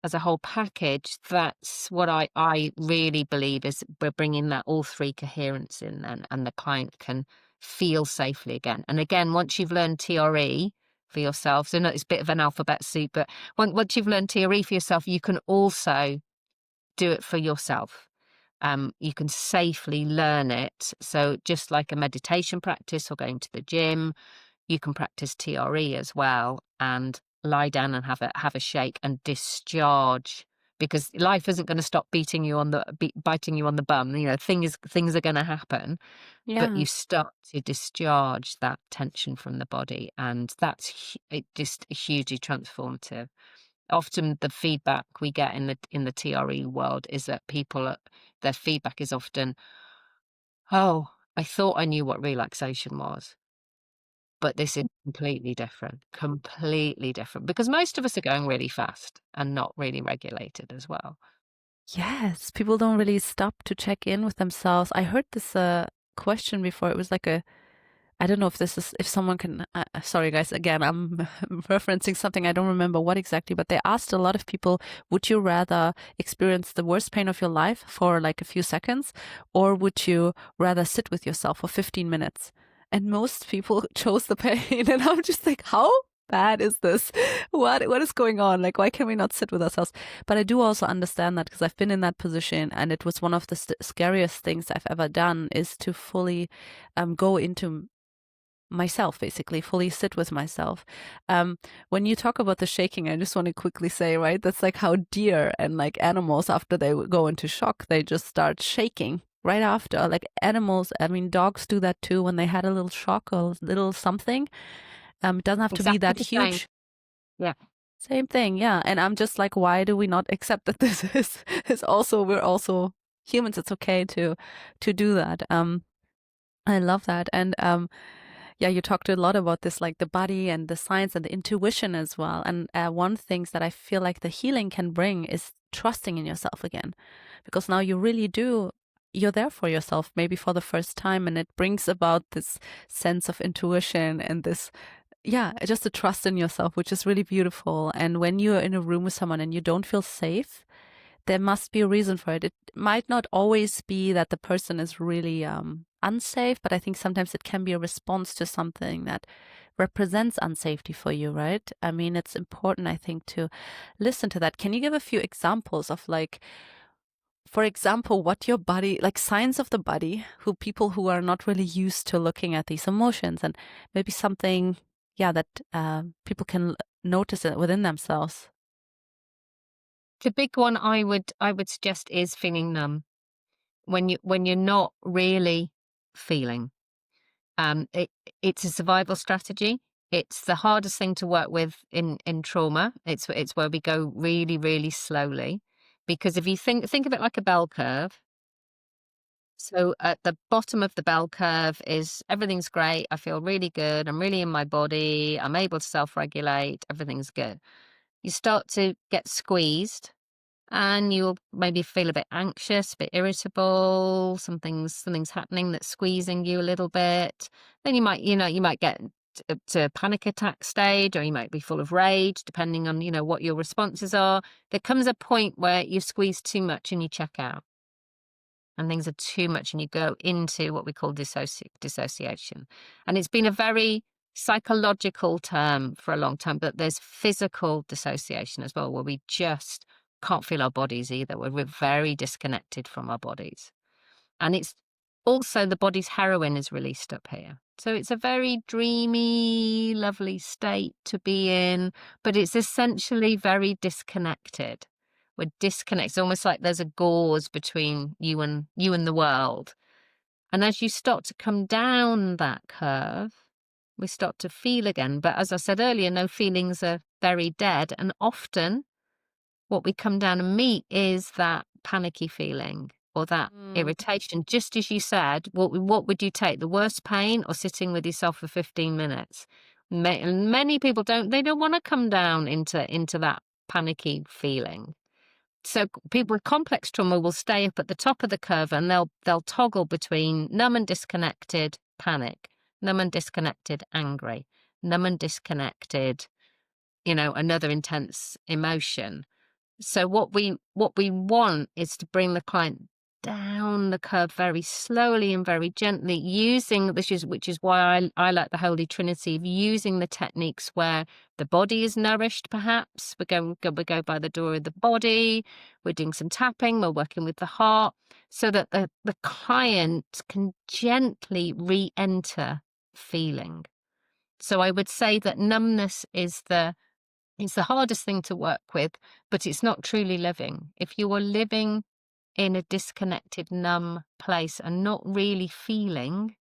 as a whole package, that's what I really believe is we're bringing that all three coherence in then, and the client can feel safely again. And again, once you've learned TRE for yourself, so it's a bit of an alphabet soup, but once you've learned TRE for yourself, you can also do it for yourself. You can safely learn it. So just like a meditation practice or going to the gym, you can practice TRE as well, and lie down and have a shake and discharge because life isn't going to stop biting you on the bum. Things are going to happen, but Yeah. you start to discharge that tension from the body, and it just hugely transformative. Often the feedback we get in the TRE world is that their feedback is often, "Oh, I thought I knew what relaxation was, but this is completely different," because most of us are going really fast and not really regulated as well. Yes, people don't really stop to check in with themselves. I heard this question before. It was like I don't know if someone can, sorry guys, again, I'm referencing something. I don't remember what exactly, but they asked a lot of people, would you rather experience the worst pain of your life for like a few seconds, or would you rather sit with yourself for 15 minutes? And most people chose the pain. And I'm just like, how bad is this? What is going on? Like, why can we not sit with ourselves? But I do also understand that, because I've been in that position, and it was one of the scariest things I've ever done, is to fully go into myself, basically fully sit with myself. When you talk about the shaking, I just want to quickly say, right, that's like how deer and like animals, after they go into shock, they just start shaking right after. Like animals, I mean, dogs do that too when they had a little shock or a little something. It doesn't have to be Exactly that the same. huge. Yeah. Same thing, yeah. And I'm just like, why do we not accept that this is also, we're also humans? It's okay to do that. I love that. And yeah, you talked a lot about this, like the body and the science and the intuition as well. And one things that I feel like the healing can bring is trusting in yourself again, because now you really do. You're there for yourself, maybe for the first time, and it brings about this sense of intuition and this, yeah, just a trust in yourself, which is really beautiful. And when you're in a room with someone and you don't feel safe, there must be a reason for it. It might not always be that the person is really unsafe, but I think sometimes it can be a response to something that represents unsafety for you, right? I mean, it's important, I think, to listen to that. Can you give a few examples of, like, for example, what your body, like signs of the body, who people who are not really used to looking at these emotions, and maybe something, yeah, that people can notice it within themselves? The big one I would suggest is feeling numb when you're not really feeling. It it's a survival strategy. It's the hardest thing to work with in trauma. It's where we go really, really slowly, because if you think of it like a bell curve. So at the bottom of the bell curve is everything's great. I feel really good. I'm really in my body. I'm able to self-regulate. Everything's good. You start to get squeezed, and you'll maybe feel a bit anxious, a bit irritable. Something's happening that's squeezing you a little bit. Then you might get to panic attack stage, or you might be full of rage, depending on what your responses are. There comes a point where you squeeze too much and you check out, and things are too much, and you go into what we call dissociation. And it's been a very psychological term for a long time, but there's physical dissociation as well, where we just can't feel our bodies either. We're very disconnected from our bodies. And it's also the body's heroin is released up here. So it's a very dreamy, lovely state to be in, but it's essentially very disconnected. We're disconnected. It's almost like there's a gauze between you and the world. And as you start to come down that curve, we start to feel again. But as I said earlier, no feelings are very dead. And often what we come down and meet is that panicky feeling or that Mm. irritation. Just as you said, what would you take? The worst pain or sitting with yourself for 15 minutes? Many people don't want to come down into that panicky feeling. So people with complex trauma will stay up at the top of the curve, and they'll toggle between numb and disconnected panic, numb and disconnected angry, numb and disconnected, another intense emotion. So what we want is to bring the client down the curve very slowly and very gently, using which is why I like the Holy Trinity of using the techniques where the body is nourished. Perhaps we go by the door of the body. We're doing some tapping. We're working with the heart, so that the client can gently re-enter feeling. So I would say that numbness is the It's the hardest thing to work with, but it's not truly living. If you are living in a disconnected, numb place and not really feeling,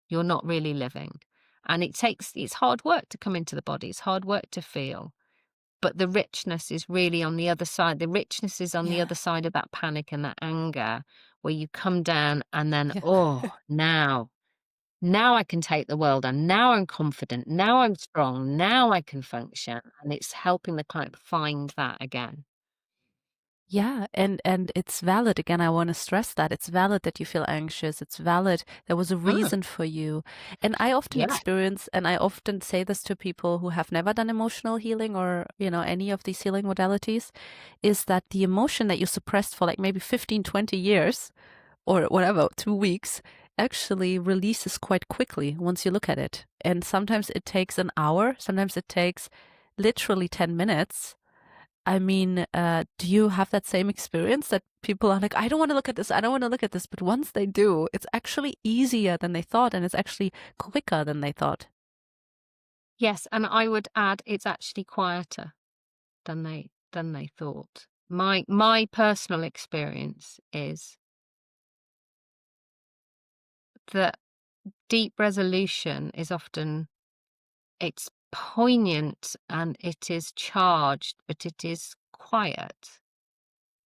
you're not really living. And it's hard work to come into the body. It's hard work to feel. But the richness is really on the other side. The richness is on the Yeah. other side of that panic and that anger, where you come down and then, Yeah. oh, now I can take the world on. Now I'm confident. Now I'm strong. Now I can function. And it's helping the client find that again. Yeah, and it's valid. Again, I want to stress that it's valid that you feel anxious. It's valid. There was a Mm, reason for you. And I often yeah. experience, and I often say this to people who have never done emotional healing or, any of these healing modalities, is that the emotion that you suppressed for like maybe 15, 20 years or whatever, 2 weeks, actually releases quite quickly once you look at it. And sometimes it takes an hour, sometimes it takes literally 10 minutes. I mean, do you have that same experience that people are like, I don't want to look at this, I don't want to look at this, but once they do, it's actually easier than they thought, and it's actually quicker than they thought. Yes. And I would add, it's actually quieter than they thought. My personal experience is that deep resolution is often, it's poignant and it is charged, but it is quiet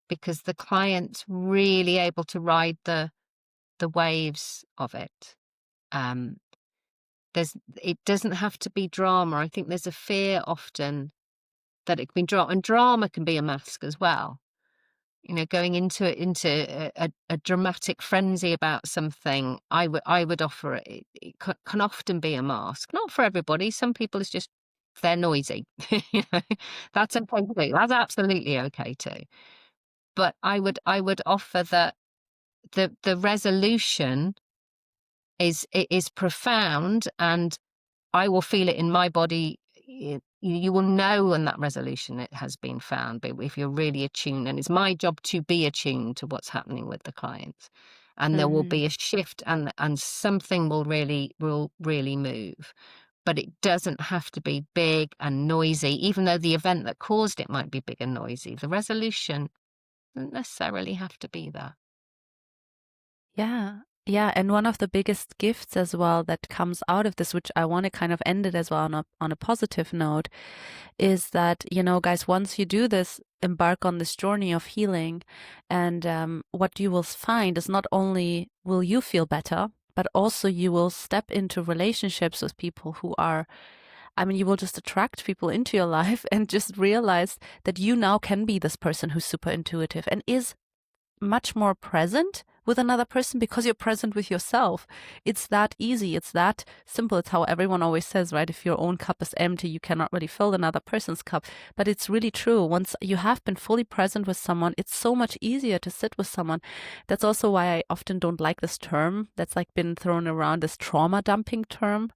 because the client's really able to ride the waves of it. Um, it doesn't have to be drama. I think there's a fear often that it can be drama, and drama can be a mask as well. Going into a dramatic frenzy about something, I would offer it. It can often be a mask, not for everybody. Some people it's just they're noisy. you know, that's okay too. That's absolutely okay too. But I would offer that the resolution is profound, and I will feel it in my body. You will know when that resolution it has been found, but if you're really attuned, and it's my job to be attuned to what's happening with the clients, and there will Hmm. be a shift, and something will really move. But it doesn't have to be big and noisy, even though the event that caused it might be big and noisy. The resolution doesn't necessarily have to be that. Yeah. Yeah, and one of the biggest gifts as well that comes out of this, which I want to kind of end it as well on a positive note, is that, guys, once you do this, embark on this journey of healing, and what you will find is not only will you feel better, but also you will step into relationships with people who are, I mean, you will just attract people into your life and just realize that you now can be this person who's super intuitive and is much more present with another person because you're present with yourself. It's that easy. It's that simple. It's how everyone always says, right? If your own cup is empty, you cannot really fill another person's cup. But it's really true. Once you have been fully present with someone, it's so much easier to sit with someone. That's also why I often don't like this term that's like been thrown around, this trauma dumping term.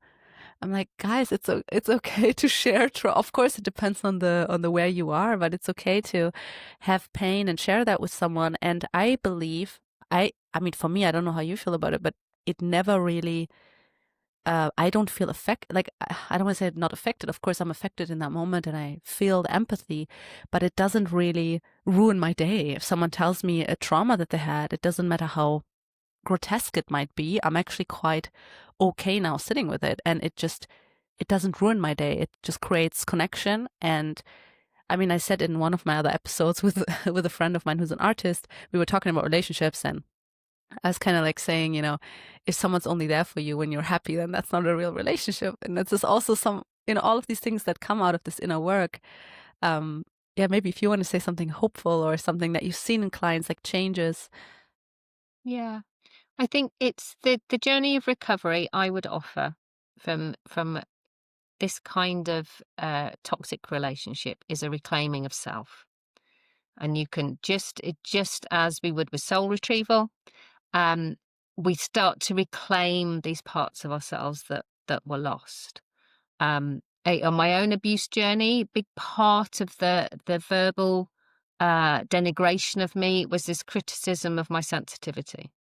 I'm like, guys, it's okay to share. Of course, it depends on the where you are, but it's okay to have pain and share that with someone. And I believe, I mean, for me, I don't know how you feel about it, but it never really. I don't feel affected. Like I don't want to say not affected. Of course, I'm affected in that moment, and I feel the empathy, but it doesn't really ruin my day. If someone tells me a trauma that they had, it doesn't matter how grotesque it might be, I'm actually quite okay now sitting with it. And it doesn't ruin my day. It just creates connection. And I mean, I said in one of my other episodes with, with a friend of mine who's an artist, we were talking about relationships, and I was kind of like saying, if someone's only there for you when you're happy, then that's not a real relationship. And that's just also some, all of these things that come out of this inner work. Um, yeah, maybe if you want to say something hopeful or something that you've seen in clients, like changes. Yeah. I think it's the journey of recovery I would offer from this kind of toxic relationship is a reclaiming of self. And you can just as we would with soul retrieval, um, we start to reclaim these parts of ourselves that were lost. On my own abuse journey, a big part of the verbal denigration of me was this criticism of my sensitivity.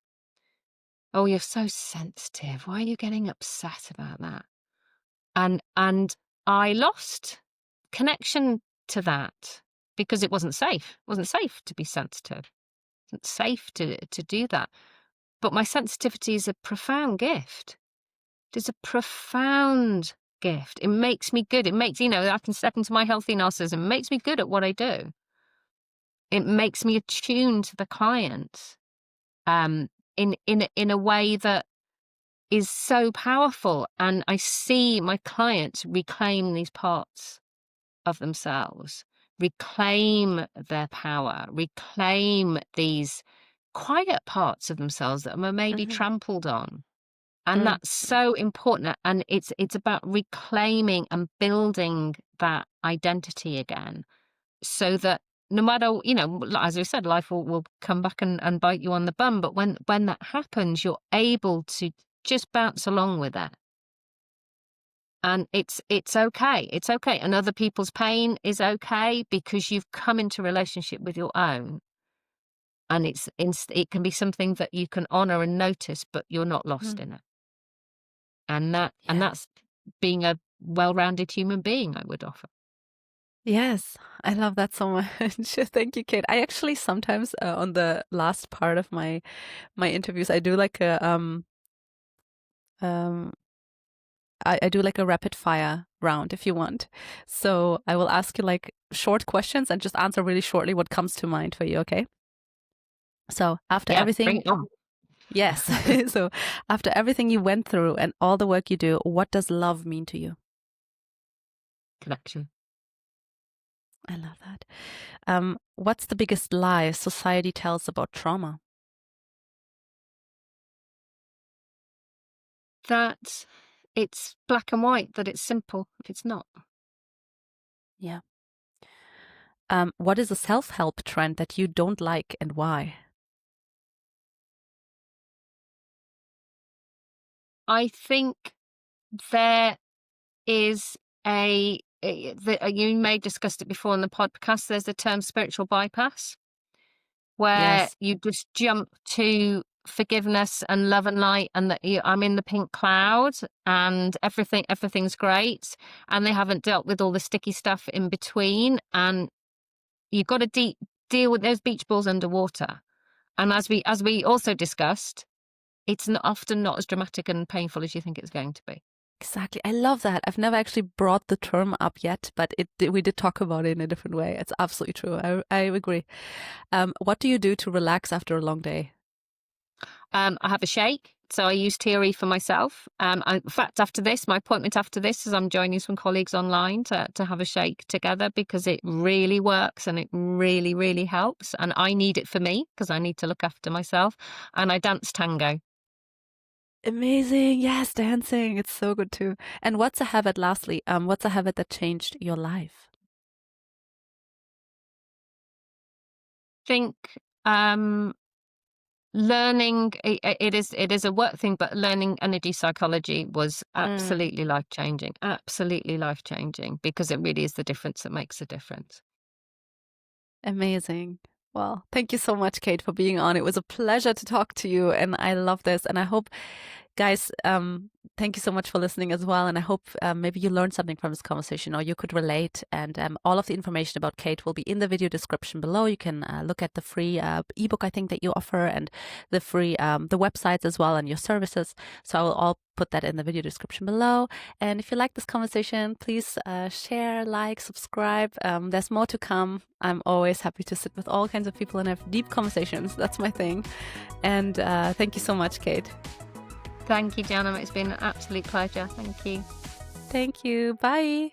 Oh, you're so sensitive. Why are you getting upset about that? And I lost connection to that because it wasn't safe. It wasn't safe to be sensitive. It wasn't safe to do that. But my sensitivity is a profound gift. It is a profound gift. It makes me good. It makes, I can step into my healthy narcissism. It makes me good at what I do. It makes me attuned to the client in a way that is so powerful. And I see my clients reclaim these parts of themselves, reclaim their power, reclaim these quiet parts of themselves that were maybe trampled on. And that's so important. And it's about reclaiming and building that identity again, so that no matter, as we said, life will come back and bite you on the bum. But when that happens, you're able to just bounce along with it. And it's okay. It's okay. And other people's pain is okay because you've come into relationship with your own. And it can be something that you can honor and notice, but you're not lost in it. And that's being a well-rounded human being, I would offer. Yes, I love that so much. Thank you, Kate. I actually sometimes on the last part of my interviews, I do like a I do like a rapid fire round if you want. So I will ask you like short questions and just answer really shortly what comes to mind for you, okay? So after everything, bring it on. Yes. So after everything you went through and all the work you do, what does love mean to you? Connection. I love that. What's the biggest lie society tells about trauma? That it's black and white, that it's simple. It's not. Yeah. What is a self-help trend that you don't like and why? I think there is you may have discussed it before on the podcast. There's the term spiritual bypass, where you just jump to forgiveness and love and light, and that I'm in the pink cloud and everything's great, and they haven't dealt with all the sticky stuff in between, and you've got to deal with those beach balls underwater. And as we also discussed, it's often not as dramatic and painful as you think it's going to be. Exactly. I love that. I've never actually brought the term up yet, but we did talk about it in a different way. It's absolutely true. I agree. What do you do to relax after a long day? I have a shake. So I use TRE for myself. In fact, my appointment after this is I'm joining some colleagues online to have a shake together, because it really works and it really, really helps. And I need it for me because I need to look after myself. And I dance tango. Amazing. Yes, dancing. It's so good too. And what's a habit, lastly, what's a habit that changed your life? I think learning, it is a work thing, but learning energy psychology was absolutely life-changing. Absolutely life-changing, because it really is the difference that makes a difference. Amazing. Well, thank you so much, Kate, for being on. It was a pleasure to talk to you, and I love this. And I hope, guys, thank you so much for listening as well. And I hope maybe you learned something from this conversation, or you could relate. And all of the information about Kate will be in the video description below. You can look at the free ebook, I think, that you offer, and the free the websites as well, and your services. So I will all put that in the video description below. And if you like this conversation, please share, like, subscribe. There's more to come. I'm always happy to sit with all kinds of people and have deep conversations. That's my thing. And thank you so much, Kate. Thank you, Jana. It's been an absolute pleasure. Thank you. Thank you. Bye.